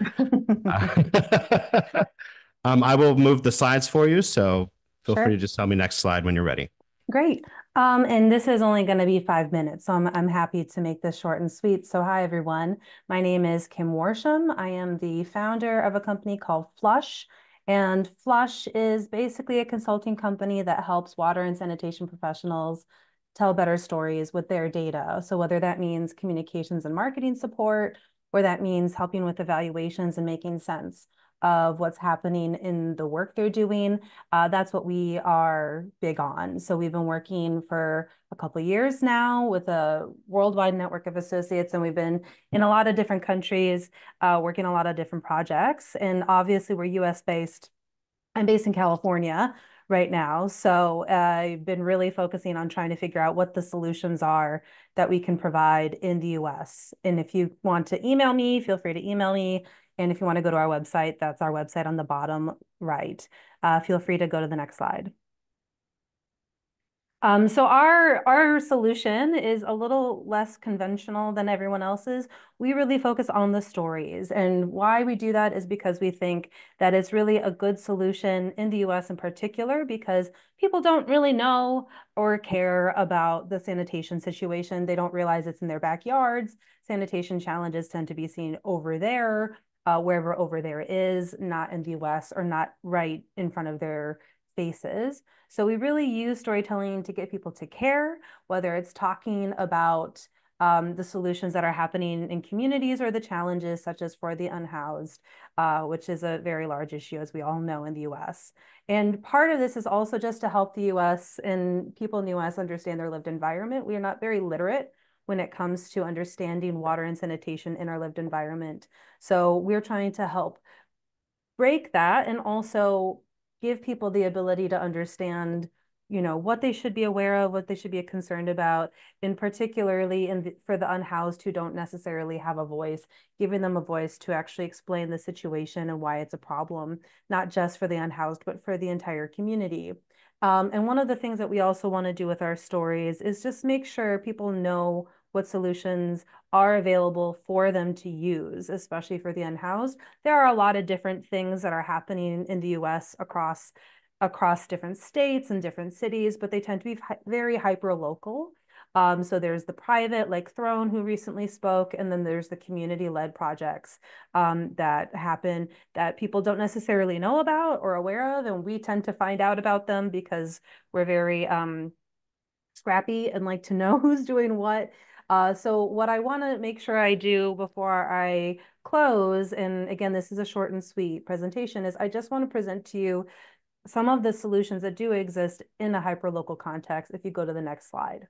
I will move the slides for you. So feel free to just tell me next slide when you're ready. Great. And this is only going to be 5 minutes, so I'm happy to make this short and sweet. So hi, everyone. My name is Kim Worsham. I am the founder of a company called Flush. And Flush is basically a consulting company that helps water and sanitation professionals tell better stories with their data. So whether that means communications and marketing support, or that means helping with evaluations and making sense of what's happening in the work they're doing, that's what we are big on. So we've been working for a couple of years now with a worldwide network of associates, and we've been in a lot of different countries, working on a lot of different projects. And obviously we're US based. I'm based in California right now. So I've been really focusing on trying to figure out what the solutions are that we can provide in the US. And if you want to email me, feel free to email me. And if you want to go to our website, that's our website on the bottom right. Feel free to go to the next slide. So our solution is a little less conventional than everyone else's. We really focus on the stories, and why we do that is because we think that it's really a good solution in the US in particular, because people don't really know or care about the sanitation situation. They don't realize it's in their backyards. Sanitation challenges tend to be seen over there, wherever over there is, not in the US or not right in front of their faces. So we really use storytelling to get people to care, whether it's talking about the solutions that are happening in communities or the challenges such as for the unhoused, which is a very large issue, as we all know, in the US. And part of this is also just to help the US and people in the US understand their lived environment. We are not very literate when it comes to understanding water and sanitation in our lived environment. So we're trying to help break that and also give people the ability to understand, what they should be aware of, what they should be concerned about, and particularly for the unhoused who don't necessarily have a voice, giving them a voice to actually explain the situation and why it's a problem, not just for the unhoused, but for the entire community. And one of the things that we also want to do with our stories is just make sure people know what solutions are available for them to use, especially for the unhoused. There are a lot of different things that are happening in the US across different states and different cities, but they tend to be very hyper local. So there's the private, like Throne, who recently spoke, and then there's the community-led projects that happen that people don't necessarily know about or aware of, and we tend to find out about them because we're very scrappy and like to know who's doing what. So what I want to make sure I do before I close, and again, this is a short and sweet presentation, is I just want to present to you some of the solutions that do exist in a hyperlocal context. If you go to the next slide.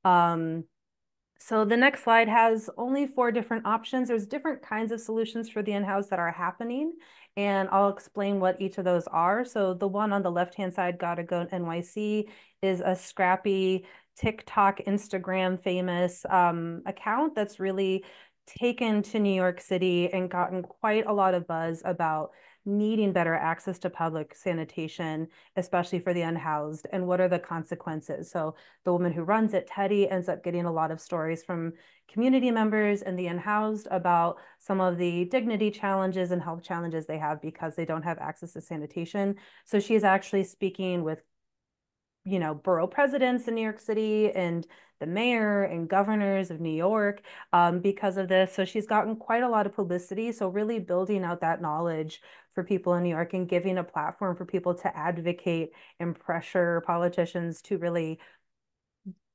So the next slide has only 4 different options. There's different kinds of solutions for the in-house that are happening, and I'll explain what each of those are. So the one on the left-hand side, Gotta Go NYC, is a scrappy TikTok, Instagram famous account that's really taken to New York City and gotten quite a lot of buzz about needing better access to public sanitation, especially for the unhoused, and what are the consequences. So the woman who runs it, Teddy, ends up getting a lot of stories from community members and the unhoused about some of the dignity challenges and health challenges they have because they don't have access to sanitation. So she's actually speaking with borough presidents in New York City and the mayor and governors of New York because of this. So she's gotten quite a lot of publicity. So really building out that knowledge for people in New York and giving a platform for people to advocate and pressure politicians to really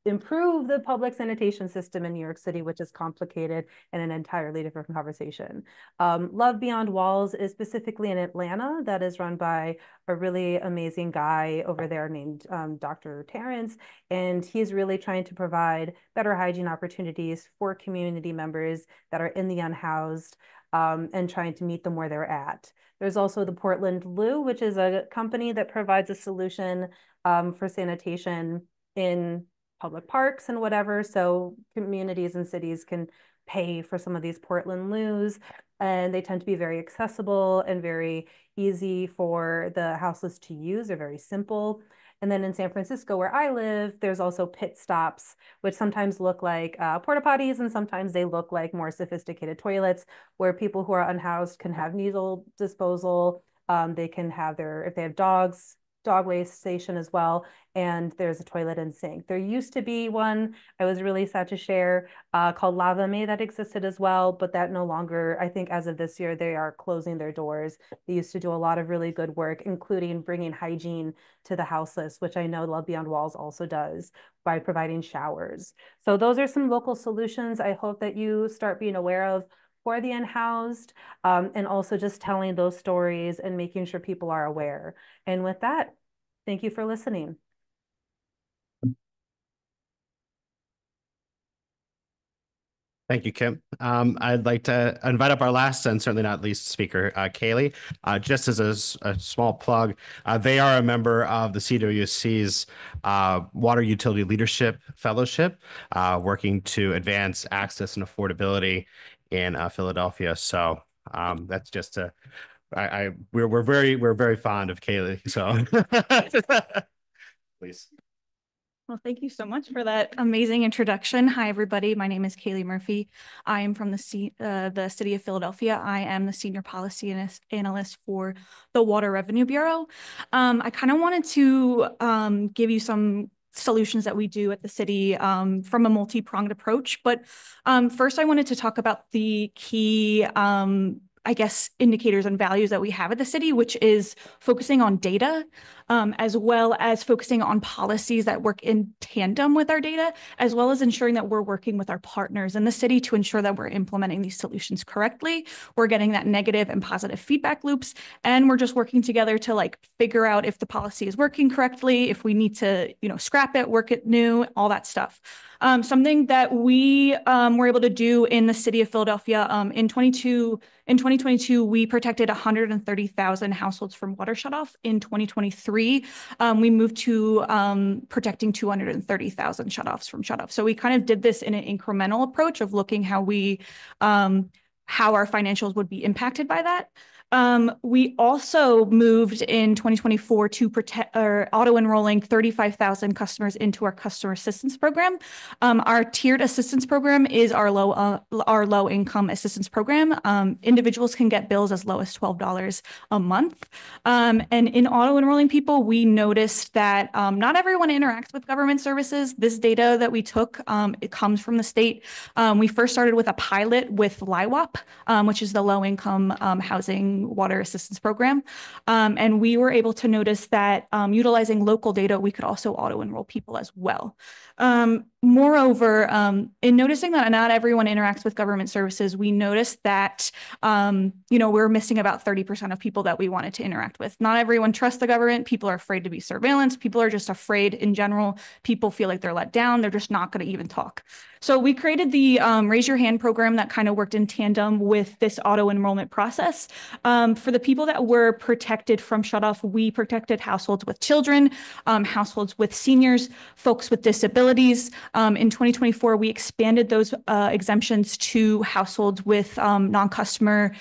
improve the public sanitation system in New York City, which is complicated and an entirely different conversation. Love Beyond Walls is specifically in Atlanta, that is run by a really amazing guy over there named Dr. Terrence, and he's really trying to provide better hygiene opportunities for community members that are in the unhoused and trying to meet them where they're at. There's also the Portland Loo, which is a company that provides a solution for sanitation in public parks and whatever. So communities and cities can pay for some of these Portland loos, and they tend to be very accessible and very easy for the houseless to use. They're very simple. And then in San Francisco, where I live, there's also pit stops, which sometimes look like porta potties, and sometimes they look like more sophisticated toilets where people who are unhoused can have needle disposal. They can have if they have dogs, dog waste station as well, and there's a toilet and sink. There used to be one, I was really sad to share, called Lava May that existed as well, but that no longer, I think as of this year, they are closing their doors. They used to do a lot of really good work, including bringing hygiene to the houseless, which I know Love Beyond Walls also does by providing showers. So those are some local solutions I hope that you start being aware of for the unhoused, and also just telling those stories and making sure people are aware. And with that, thank you for listening. Thank you, Kim. I'd like to invite up our last and certainly not least speaker, Kaylee. Just as a small plug, they are a member of the CWC's Water Utility Leadership Fellowship, working to advance access and affordability in Philadelphia. So that's just we're very fond of Kaylee. So please. Well, thank you so much for that amazing introduction. Hi, everybody. My name is Kaylee Murphy. I am from the City of Philadelphia. I am the Senior Policy Analyst for the Water Revenue Bureau. I kind of wanted to give you some solutions that we do at the city from a multi-pronged approach. But first, I wanted to talk about the key I guess, indicators and values that we have at the city, which is focusing on data, as well as focusing on policies that work in tandem with our data, as well as ensuring that we're working with our partners in the city to ensure that we're implementing these solutions correctly. We're getting that negative and positive feedback loops, and we're just working together to like figure out if the policy is working correctly, if we need to, scrap it, work it new, all that stuff. Something that we were able to do in the city of Philadelphia in 2022, we protected 130,000 households from water shutoff. In 2023, we moved to protecting 230,000 shutoffs from shutoff. So we kind of did this in an incremental approach of looking how our financials would be impacted by that. We also moved in 2024 to auto-enrolling 35,000 customers into our customer assistance program. Our tiered assistance program is our low-income assistance program. Individuals can get bills as low as $12 a month. And in auto-enrolling people, we noticed that not everyone interacts with government services. This data that we took, it comes from the state. We first started with a pilot with LIWAP, which is the low-income housing water assistance program. And we were able to notice that utilizing local data, we could also auto-enroll people as well. Moreover, in noticing that not everyone interacts with government services, we noticed that, we're missing about 30% of people that we wanted to interact with. Not everyone trusts the government. People are afraid to be surveillanced. People are just afraid in general. People feel like they're let down. They're just not going to even talk. So we created the Raise Your Hand program that kind of worked in tandem with this auto-enrollment process. For the people that were protected from shutoff, we protected households with children, households with seniors, folks with disabilities. In 2024, we expanded those exemptions to households with non-customer,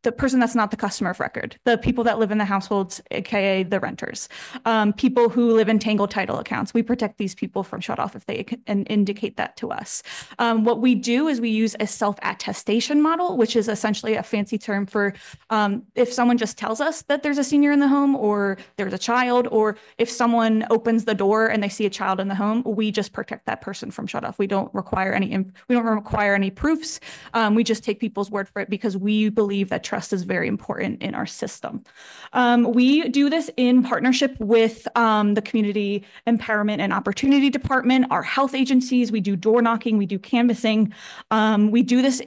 the person that's not the customer of record, the people that live in the households, aka the renters, people who live in tangled title accounts. We protect these people from shutoff if they can indicate that to us. What we do is we use a self-attestation model, which is essentially a fancy term for if someone just tells us that there's a senior in the home or there's a child, or if someone opens the door and they see a child in the home, we just protect that person from shutoff. We don't require any proofs. We just take people's word for it because we believe that trust is very important in our system. We do this in partnership with the Community Empowerment and Opportunity Department, our health agencies. We do door knocking, we do canvassing. We do this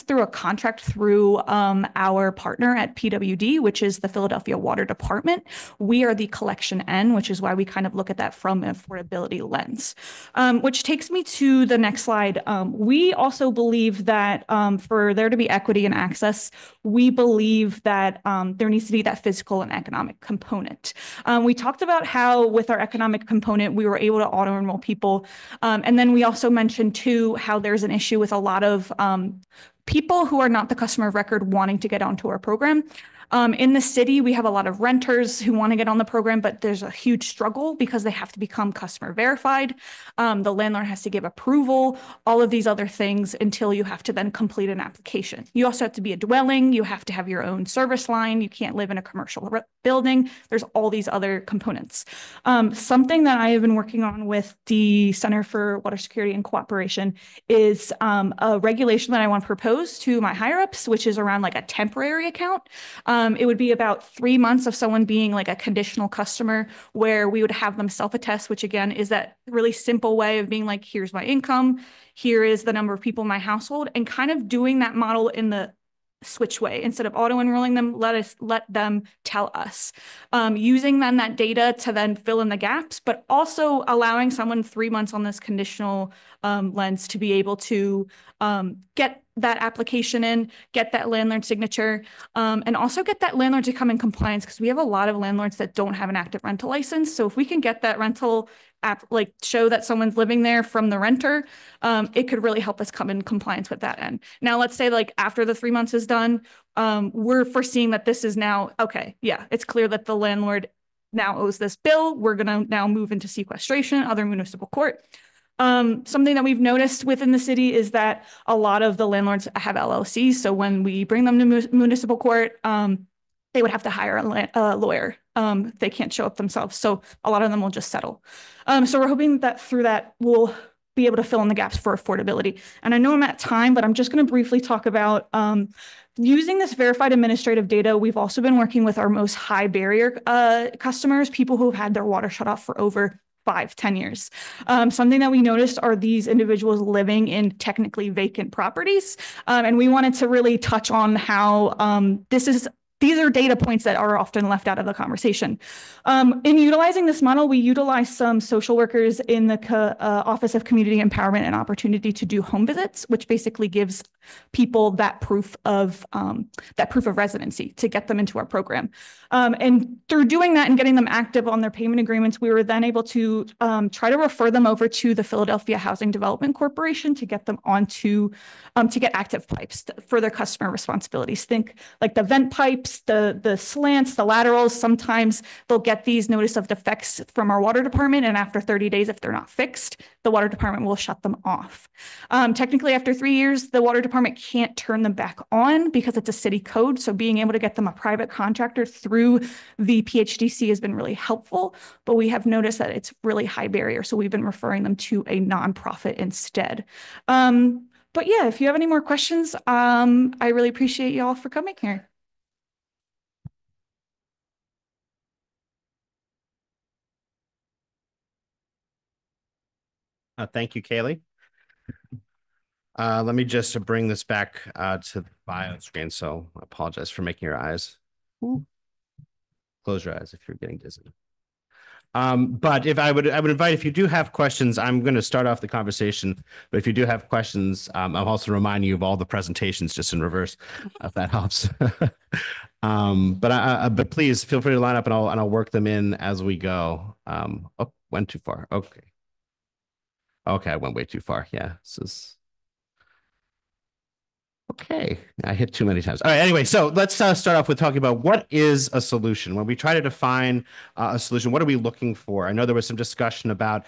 through a contract through our partner at PWD, which is the Philadelphia Water Department. We are the collection end, which is why we kind of look at that from an affordability lens. Which takes me to the next slide. We also believe that for there to be equity and access, we believe that there needs to be that physical and economic component. We talked about how with our economic component, we were able to auto-enroll people. And then we also mentioned too, how there's an issue with a lot of people who are not the customer of record wanting to get onto our program. In the city, we have a lot of renters who want to get on the program, but there's a huge struggle because they have to become customer verified. The landlord has to give approval, all of these other things until you have to then complete an application. You also have to be a dwelling. You have to have your own service line. You can't live in a commercial building. There's all these other components. Something that I have been working on with the Center for Water Security and Cooperation is a regulation that I want to propose to my higher ups, which is around like a temporary account. It would be about 3 months of someone being like a conditional customer where we would have them self-attest, which again is that really simple way of being like, here's my income, here is the number of people in my household, and kind of doing that model in the switch way. Instead of auto-enrolling them, let them tell us. Using then that data to then fill in the gaps, but also allowing someone 3 months on this conditional lens to be able to get that application in, get that landlord signature, and also get that landlord to come in compliance, because we have a lot of landlords that don't have an active rental license. So if we can get that rental app, like show that someone's living there from the renter, it could really help us come in compliance with that end. Now, let's say like after the 3 months is done, we're foreseeing that this is now, okay, yeah, it's clear that the landlord now owes this bill. We're going to now move into sequestration, other municipal court. Something that we've noticed within the city is that a lot of the landlords have LLCs. So when we bring them to municipal court, they would have to hire a lawyer. They can't show up themselves. So a lot of them will just settle. So we're hoping that through that, we'll be able to fill in the gaps for affordability. And I know I'm at time, but I'm just going to briefly talk about using this verified administrative data. We've also been working with our most high barrier customers, people who've had their water shut off for over 5-10 years. Something that we noticed are these individuals living in technically vacant properties. And we wanted to really touch on how these are data points that are often left out of the conversation. In utilizing this model, we utilize some social workers in the Office of Community Empowerment and Opportunity to do home visits, which basically gives people that proof of residency to get them into our program. And through doing that and getting them active on their payment agreements, we were then able to try to refer them over to the Philadelphia Housing Development Corporation to get them onto to get active pipes for their customer responsibilities. Think like the vent pipes, the slants, the laterals. Sometimes they'll get these notice of defects from our water department, and after 30 days, if they're not fixed, the water department will shut them off. Technically, after 3 years, the water department can't turn them back on because it's a city code. So being able to get them a private contractor through the PHDC has been really helpful, but we have noticed that it's really high barrier. So we've been referring them to a nonprofit instead. But yeah, if you have any more questions, I really appreciate you all for coming here. Thank you, Kaylee. Let me just bring this back to the bio screen. So I apologize for making your eyes. Close your eyes if you're getting dizzy. But if I would invite, if you do have questions, I'm going to start off the conversation. But if you do have questions, I'll also remind you of all the presentations just in reverse, if that helps. But please feel free to line up and I'll work them in as we go. Oh, went too far. Okay. Okay, I went way too far. Yeah, this is. Okay, I hit too many times. All right, anyway, so let's start off with talking about what is a solution. When we try to define a solution, what are we looking for? I know there was some discussion about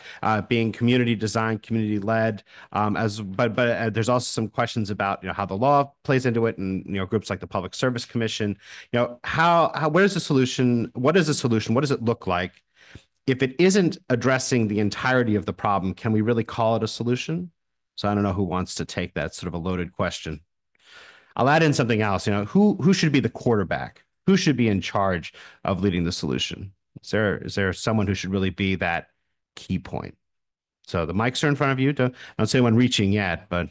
being community designed, community led, but there's also some questions about how the law plays into it, and groups like the Public Service Commission. Where is the solution? What is a solution? What does it look like? If it isn't addressing the entirety of the problem, can we really call it a solution? So I don't know who wants to take that, sort of a loaded question. I'll add in something else. Who should be the quarterback? Who should be in charge of leading the solution? Is there someone who should really be that key point? So the mics are in front of you. Don't say anyone reaching yet, but.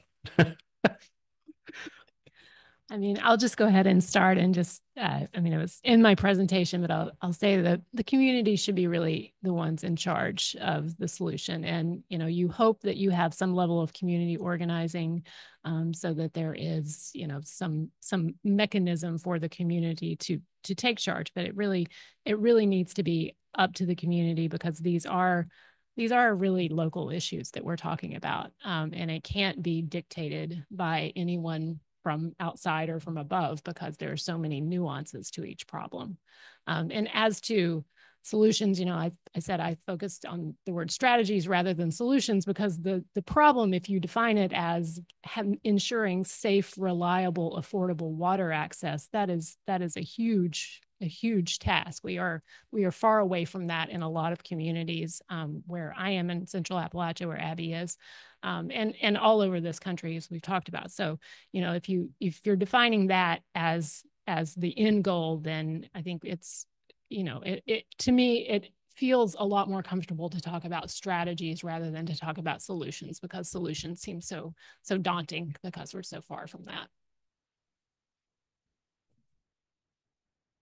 I mean, I'll just go ahead and start and just, it was in my presentation, but I'll say that the community should be really the ones in charge of the solution. And, you hope that you have some level of community organizing so that there is, some mechanism for the community to take charge. But it really needs to be up to the community, because these are really local issues that we're talking about. And it can't be dictated by anyone from outside or from above, because there are so many nuances to each problem. And as to solutions, I said I focused on the word strategies rather than solutions, because the problem, if you define it as ensuring safe, reliable, affordable water access, that is a huge task. We are far away from that in a lot of communities, where I am in Central Appalachia, where Abby is, and all over this country, as we've talked about. So, if you're defining that as the end goal, then I think it's, to me, it feels a lot more comfortable to talk about strategies rather than to talk about solutions, because solutions seem so daunting because we're so far from that.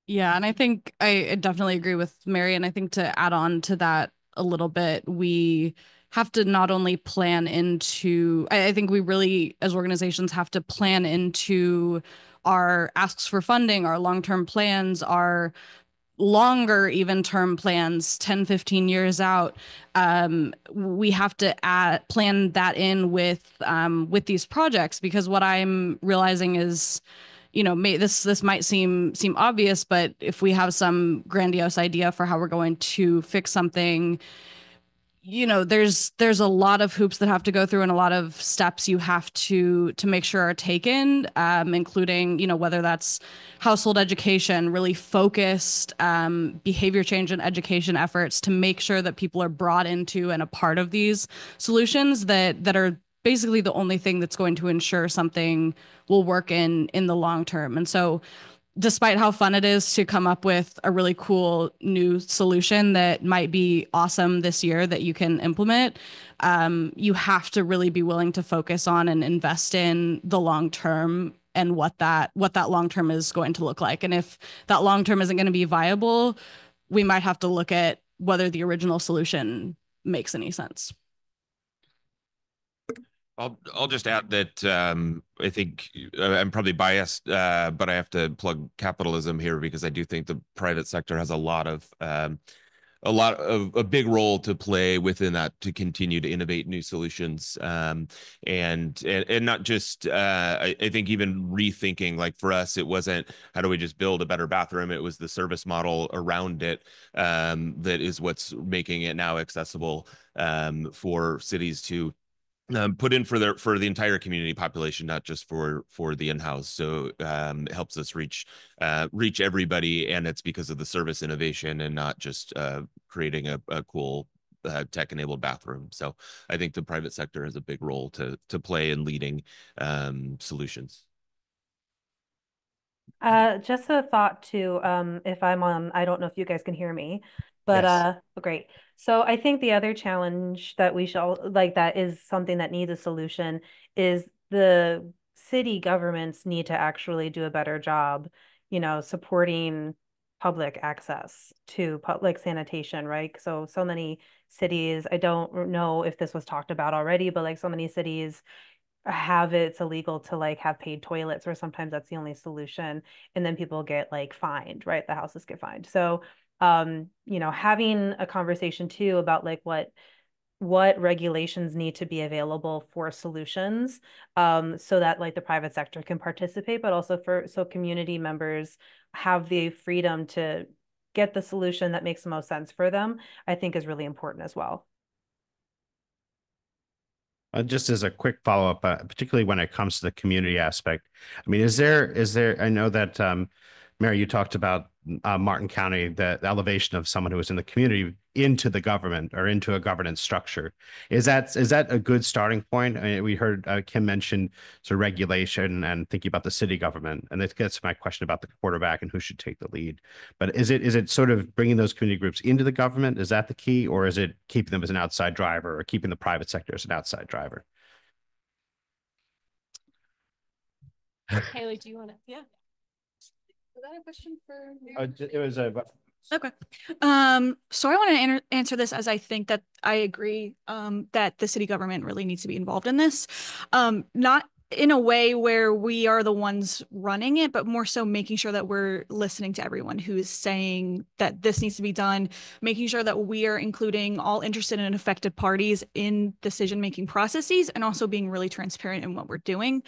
Yeah, and I think I definitely agree with Mary. And I think to add on to that a little bit, we have to not only plan into, I think we really, as organizations, have to plan into our asks for funding, our long-term plans, our longer even term plans, 10, 15 years out. We have to plan that in with these projects, because what I'm realizing is, this might seem obvious, but if we have some grandiose idea for how we're going to fix something, there's a lot of hoops that have to go through and a lot of steps you have to make sure are taken, including, whether that's household education, really focused behavior change and education efforts to make sure that people are brought into and a part of these solutions that are basically the only thing that's going to ensure something will work in the long term. And so despite how fun it is to come up with a really cool new solution that might be awesome this year that you can implement, you have to really be willing to focus on and invest in the long term and what that long term is going to look like. And if that long term isn't going to be viable, we might have to look at whether the original solution makes any sense. I'll just add that I think I'm probably biased, but I have to plug capitalism here because I do think the private sector has a big role to play within that to continue to innovate new solutions, and not just I think even rethinking, like for us it wasn't how do we just build a better bathroom, it was the service model around it that is what's making it now accessible for cities to put in for the entire community population, not just for the in-house. So it helps us reach everybody, and it's because of the service innovation and not just creating a cool tech-enabled bathroom. So I think the private sector has a big role to play in leading solutions. Just a thought too, if I'm on, I don't know if you guys can hear me, but Yes. great. So I think the other challenge that we shall that is something that needs a solution is the city governments need to actually do a better job, supporting public access to public sanitation, right? So many cities, I don't know if this was talked about already, but like so many cities it's illegal to like have paid toilets, or sometimes that's the only solution, and then people get like fined, right? The houses get fined. So having a conversation too about like what regulations need to be available for solutions, so that like the private sector can participate, but also so community members have the freedom to get the solution that makes the most sense for them, I think is really important as well. Just as a quick follow-up, particularly when it comes to the community aspect, I mean, is there, I know that, Mary, you talked about Martin County, the elevation of someone who was in the community into the government or into a governance structure. Is that a good starting point? I mean, we heard Kim mention sort of regulation and thinking about the city government, and that gets to my question about the quarterback and who should take the lead. But is it sort of bringing those community groups into the government? Is that the key, or is it keeping them as an outside driver, or keeping the private sector as an outside driver? Haley, do you want to? Yeah. Was that a question for It was a. Okay. So I want to answer this as I think that I agree that the city government really needs to be involved in this. Not in a way where we are the ones running it, but more so making sure that we're listening to everyone who is saying that this needs to be done, making sure that we are including all interested and affected parties in decision-making processes, and also being really transparent in what we're doing.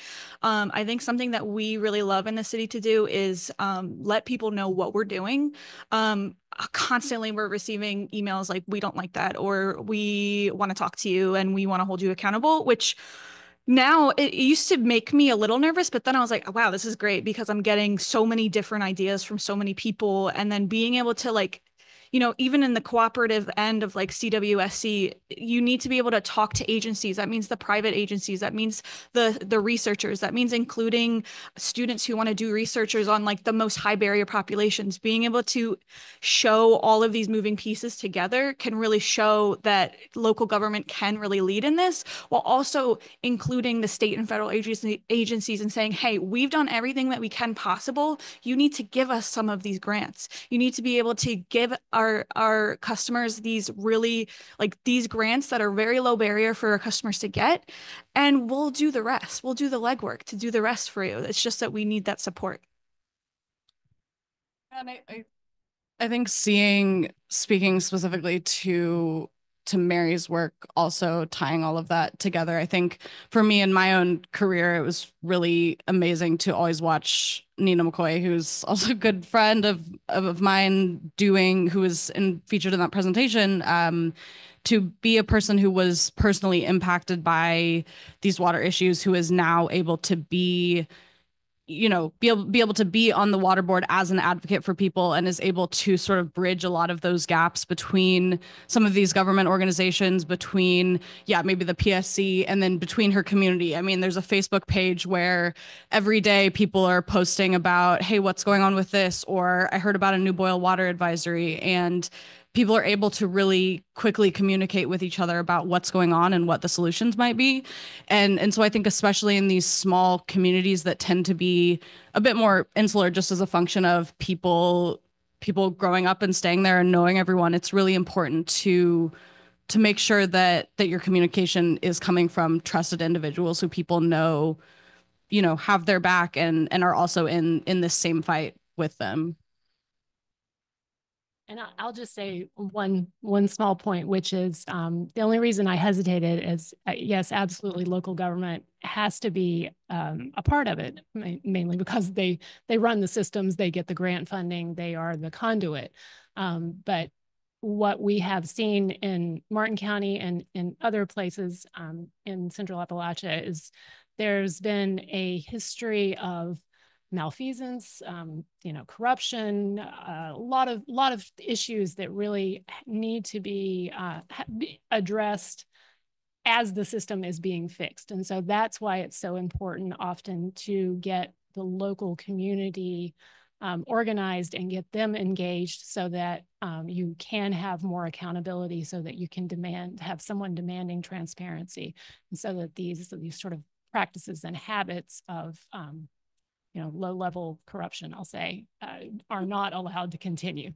I think something that we really love in the city to do is let people know what we're doing. Constantly we're receiving emails like, we don't like that, or we want to talk to you and we want to hold you accountable, which now it used to make me a little nervous, but then I was like, wow, this is great because I'm getting so many different ideas from so many people. And then being able to like, even in the cooperative end of like CWSC, you need to be able to talk to agencies. That means the private agencies, that means the researchers, that means including students who want to do researchers on like the most high barrier populations. Being able to show all of these moving pieces together can really show that local government can really lead in this, while also including the state and federal agencies and saying, hey, we've done everything that we can possible. You need to give us some of these grants. You need to be able to give our customers these really like these grants that are very low barrier for our customers to get, and we'll do the rest. We'll do the legwork to do the rest for you. It's just that we need that support. And I think speaking specifically to to Mary's work, also tying all of that together. I think for me in my own career, it was really amazing to always watch Nina McCoy, who's also a good friend of mine, who was featured in that presentation, to be a person who was personally impacted by these water issues, who is now able to be able to be on the water board as an advocate for people, and is able to sort of bridge a lot of those gaps between some of these government organizations, between, maybe the PSC, and then between her community. I mean, there's a Facebook page where every day people are posting about, hey, what's going on with this? Or I heard about a new boil water advisory, and people are able to really quickly communicate with each other about what's going on and what the solutions might be. And so I think especially in these small communities that tend to be a bit more insular, just as a function of people growing up and staying there and knowing everyone, it's really important to make sure that your communication is coming from trusted individuals who people know, have their back and are also in this same fight with them. And I'll just say one small point, which is the only reason I hesitated is, yes, absolutely, local government has to be a part of it, mainly because they run the systems, they get the grant funding, they are the conduit. But what we have seen in Martin County and in other places in Central Appalachia is there's been a history of malfeasance, corruption, a lot of issues that really need to be addressed as the system is being fixed. And so that's why it's so important often to get the local community organized and get them engaged, so that you can have more accountability, so that you can have someone demanding transparency, and so that these sort of practices and habits of low-level corruption, I'll say, are not allowed to continue.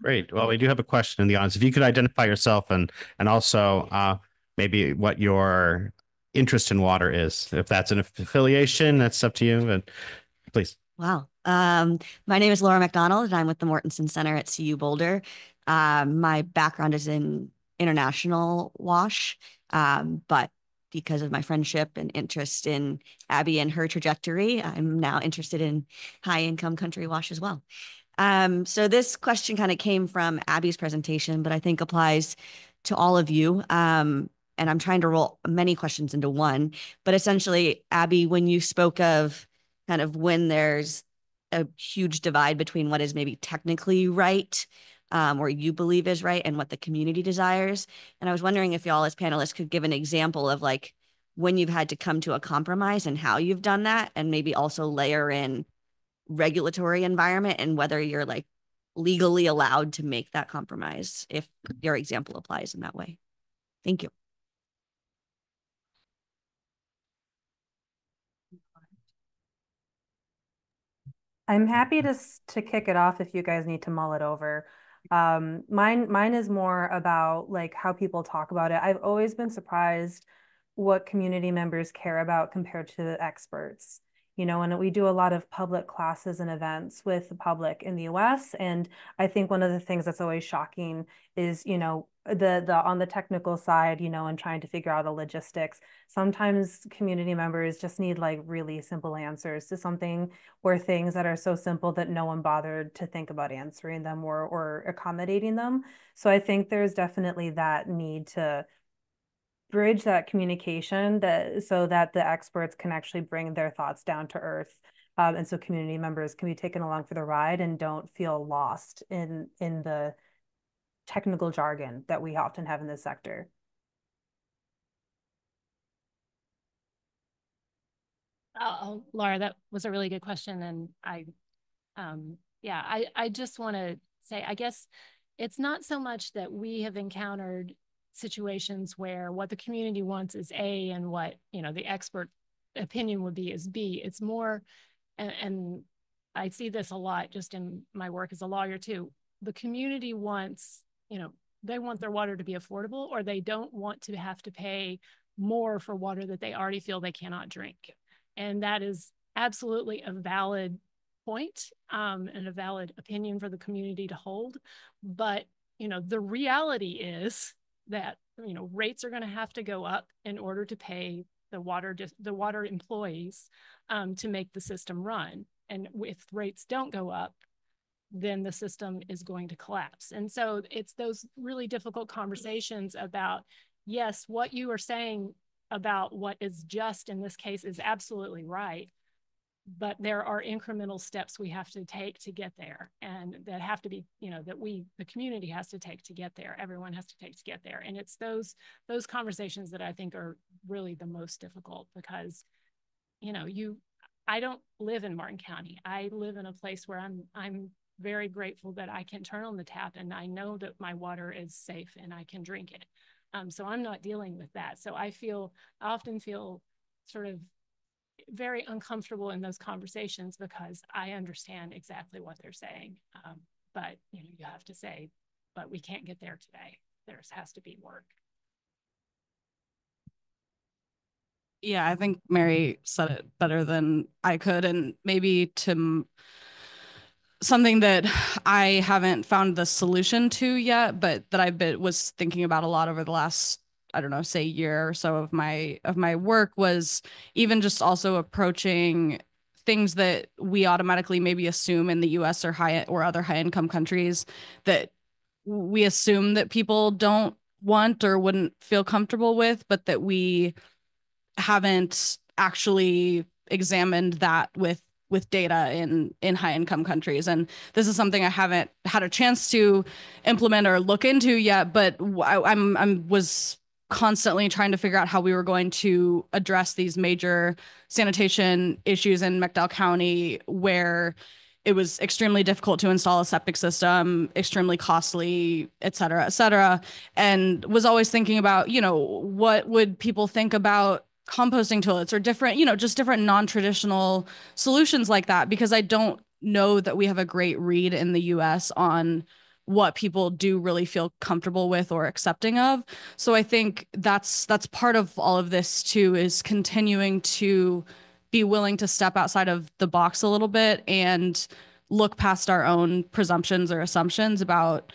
Great. Well, we do have a question in the audience. If you could identify yourself and also maybe what your interest in water is. If that's an affiliation, that's up to you, but please. Wow. My name is Laura McDonald, and I'm with the Mortensen Center at CU Boulder. My background is in international WASH, but because of my friendship and interest in Abby and her trajectory, I'm now interested in high-income country WASH as well. So this question kind of came from Abby's presentation, but I think applies to all of you. And I'm trying to roll many questions into one. But essentially, Abby, when you spoke of kind of when there's a huge divide between what is maybe technically right, or you believe is right, and what the community desires. And I was wondering if y'all as panelists could give an example of like when you've had to come to a compromise and how you've done that, and maybe also layer in regulatory environment and whether you're like legally allowed to make that compromise if your example applies in that way. Thank you. I'm happy to kick it off if you guys need to mull it over. Mine is more about like how people talk about it. I've always been surprised what community members care about compared to the experts. And we do a lot of public classes and events with the public in the US. And I think one of the things that's always shocking is, the on the technical side, and trying to figure out the logistics. Sometimes community members just need like really simple answers to something, or things that are so simple that no one bothered to think about answering them or accommodating them. So I think there's definitely that need to bridge that communication so that the experts can actually bring their thoughts down to earth. And so community members can be taken along for the ride and don't feel lost in the technical jargon that we often have in this sector. Laura, that was a really good question. And I just want to say, I guess it's not so much that we have encountered situations where what the community wants is A and what, the expert opinion would be is B. It's more, and I see this a lot just in my work as a lawyer too. The community wants, they want their water to be affordable, or they don't want to have to pay more for water that they already feel they cannot drink. And that is absolutely a valid point and a valid opinion for the community to hold. But the reality is that, rates are going to have to go up in order to pay the water employees to make the system run. And if rates don't go up, then the system is going to collapse. And so it's those really difficult conversations about, yes, what you are saying about what is just in this case is absolutely right, but there are incremental steps we have to take to get there, and that have to be, that the community has to take to get there. Everyone has to take to get there. And it's those conversations that I think are really the most difficult, because, I don't live in Martin County. I live in a place where I'm very grateful that I can turn on the tap and I know that my water is safe and I can drink it. So I'm not dealing with that. So I often feel sort of very uncomfortable in those conversations, because I understand exactly what they're saying. But you have to say, but we can't get there today. There has to be work. Yeah, I think Mary said it better than I could. And maybe something that I haven't found the solution to yet, but that was thinking about a lot over the last, I don't know, say year or so of my work, was even just also approaching things that we automatically maybe assume in the US or other high income countries, that we assume that people don't want or wouldn't feel comfortable with, but that we haven't actually examined that with data in high income countries. And this is something I haven't had a chance to implement or look into yet, but I was constantly trying to figure out how we were going to address these major sanitation issues in McDowell County, where it was extremely difficult to install a septic system, extremely costly, et cetera, and was always thinking about, what would people think about composting toilets or different, just different non-traditional solutions like that, because I don't know that we have a great read in the US on what people do really feel comfortable with or accepting of. So I think that's part of all of this too, is continuing to be willing to step outside of the box a little bit and look past our own presumptions or assumptions about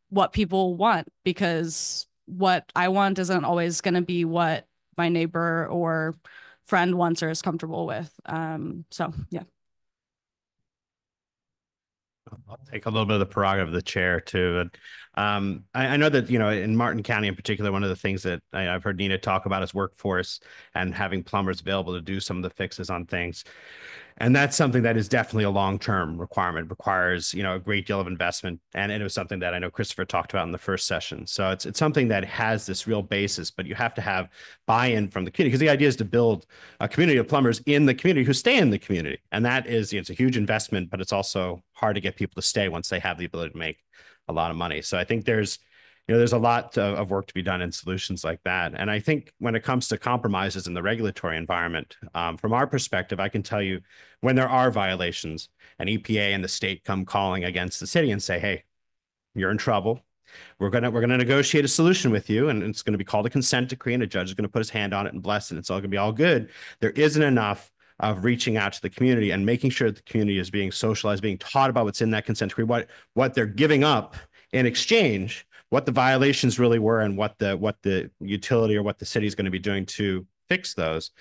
what people want, because what I want isn't always going to be what my neighbor or friend wants or is comfortable with. So yeah. I'll take a little bit of the prerogative of the chair too. I know that, in Martin County in particular, one of the things that I've heard Nina talk about is workforce and having plumbers available to do some of the fixes on things. And that's something that is definitely a long-term requirement. It requires, a great deal of investment. And it was something that I know Christopher talked about in the first session. So it's something that has this real basis, but you have to have buy-in from the community, because the idea is to build a community of plumbers in the community who stay in the community. And that is, it's a huge investment, but it's also hard to get people to stay once they have the ability to make a lot of money. So I think there's a lot of work to be done in solutions like that. And I think when it comes to compromises in the regulatory environment, from our perspective, I can tell you, when there are violations and EPA and the state come calling against the city and say, hey, you're in trouble. We're gonna negotiate a solution with you, and it's going to be called a consent decree, and a judge is going to put his hand on it and bless it. It's all going to be all good. There isn't enough of reaching out to the community and making sure that the community is being socialized, being taught about what's in that consent decree, what they're giving up in exchange, what the violations really were, and what the utility or what the city is going to be doing to fix those.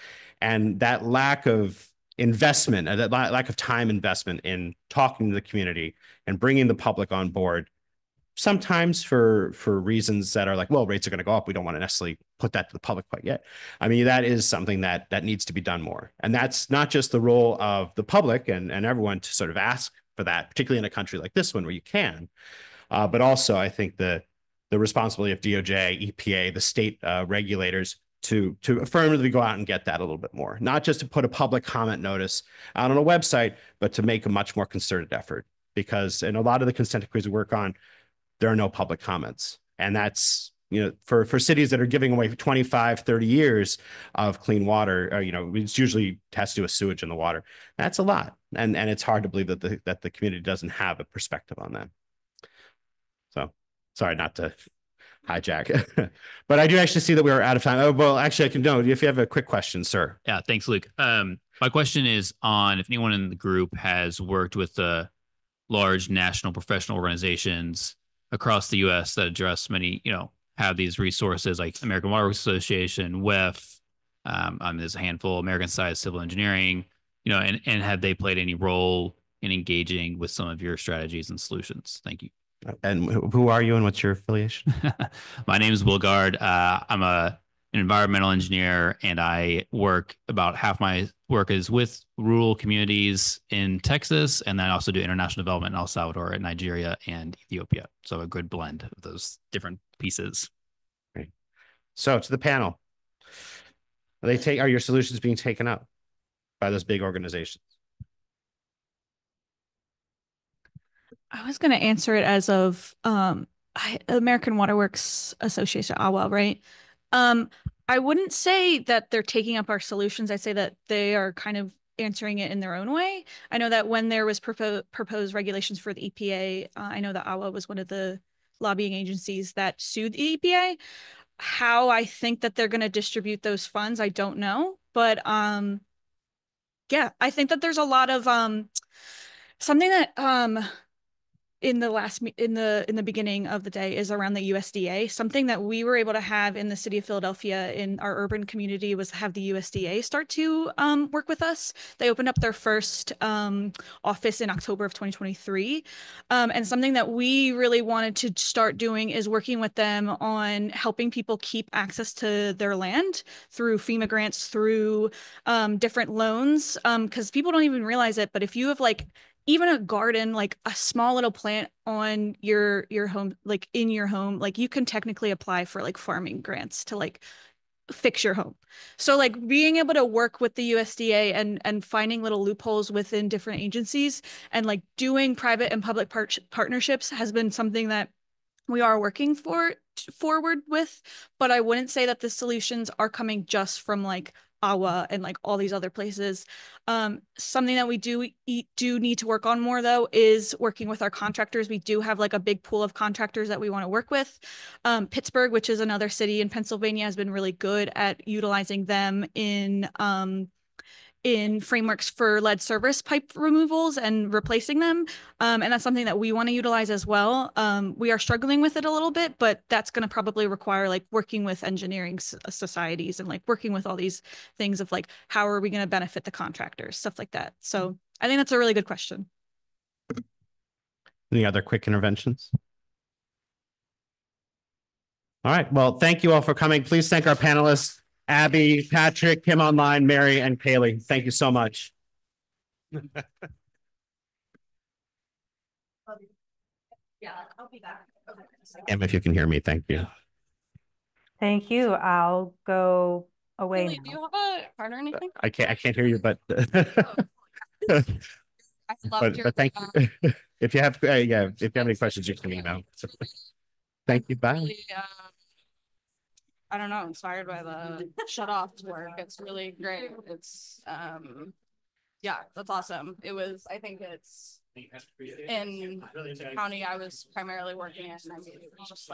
And that lack of investment, that lack of time investment in talking to the community and bringing the public on board, sometimes for reasons that are like, well, rates are going to go up, we don't want to necessarily put that to the public quite yet. I mean, that is something that needs to be done more. And that's not just the role of the public and everyone to sort of ask for that, particularly in a country like this one where you can. But also, I think the responsibility of DOJ, EPA, the state regulators to affirmatively go out and get that a little bit more, not just to put a public comment notice out on a website, but to make a much more concerted effort. Because in a lot of the consent decrees we work on, there are no public comments. And that's, for cities that are giving away 25, 30 years of clean water, it's usually has to do with sewage in the water. That's a lot. And it's hard to believe that the community doesn't have a perspective on that. So sorry not to hijack, but I do actually see that we are out of time. Oh, well, actually I can know if you have a quick question, sir. Yeah, thanks, Luke. My question is on if anyone in the group has worked with large national professional organizations across the U.S. that address many, have these resources like American Water Works Association, WEF. There's a handful, American Society of Civil Engineering, and have they played any role in engaging with some of your strategies and solutions? Thank you. And who are you and what's your affiliation? My name is Will Gard. I'm an environmental engineer, and I work about half my work is with rural communities in Texas, and then I also do international development in El Salvador, and Nigeria, and Ethiopia. So a good blend of those different pieces. Great. So to the panel, are your solutions being taken up by those big organizations? I was going to answer it as of American Water Works Association, AWA, right? I wouldn't say that they're taking up our solutions. I'd say that they are kind of answering it in their own way. I know that when there was proposed regulations for the EPA, I know that AWA was one of the lobbying agencies that sued the EPA. How I think that they're going to distribute those funds, I don't know. But yeah, I think that there's a lot of something that in the beginning of the day is around the USDA. Something that we were able to have in the city of Philadelphia in our urban community was have the USDA start to work with us. They opened up their first office in October of 2023. And something that we really wanted to start doing is working with them on helping people keep access to their land through FEMA grants, through different loans, because people don't even realize it. But if you have even a garden, like a small little plant on your home, like in your home, like you can technically apply for farming grants to fix your home. So being able to work with the USDA and finding little loopholes within different agencies and doing private and public partnerships has been something that we are working forward with, but I wouldn't say that the solutions are coming just from AWA and all these other places. Something that we do need to work on more though is working with our contractors. We do have a big pool of contractors that we want to work with. Pittsburgh, which is another city in Pennsylvania, has been really good at utilizing them in frameworks for lead service pipe removals and replacing them. And that's something that we want to utilize as well. We are struggling with it a little bit, but that's going to probably require working with engineering societies and working with all these things of how are we going to benefit the contractors, stuff like that. So I think that's a really good question. Any other quick interventions? All right. Well, thank you all for coming. Please thank our panelists, Abby, Patrick, Kim Online, Mary, and Kaylee. Thank you so much. Yeah, I'll be back. Em, if you can hear me, thank you. Thank you. I'll go away. Kaylee, do you have a card or anything? I can't hear you, but I loved your, but thank you. If you have if you have any questions, you can email. Thank you. Bye. really, I don't know, inspired by the shut off work. It's really great. It's yeah, that's awesome. I think it's in the county I was primarily working in. I mean, it was just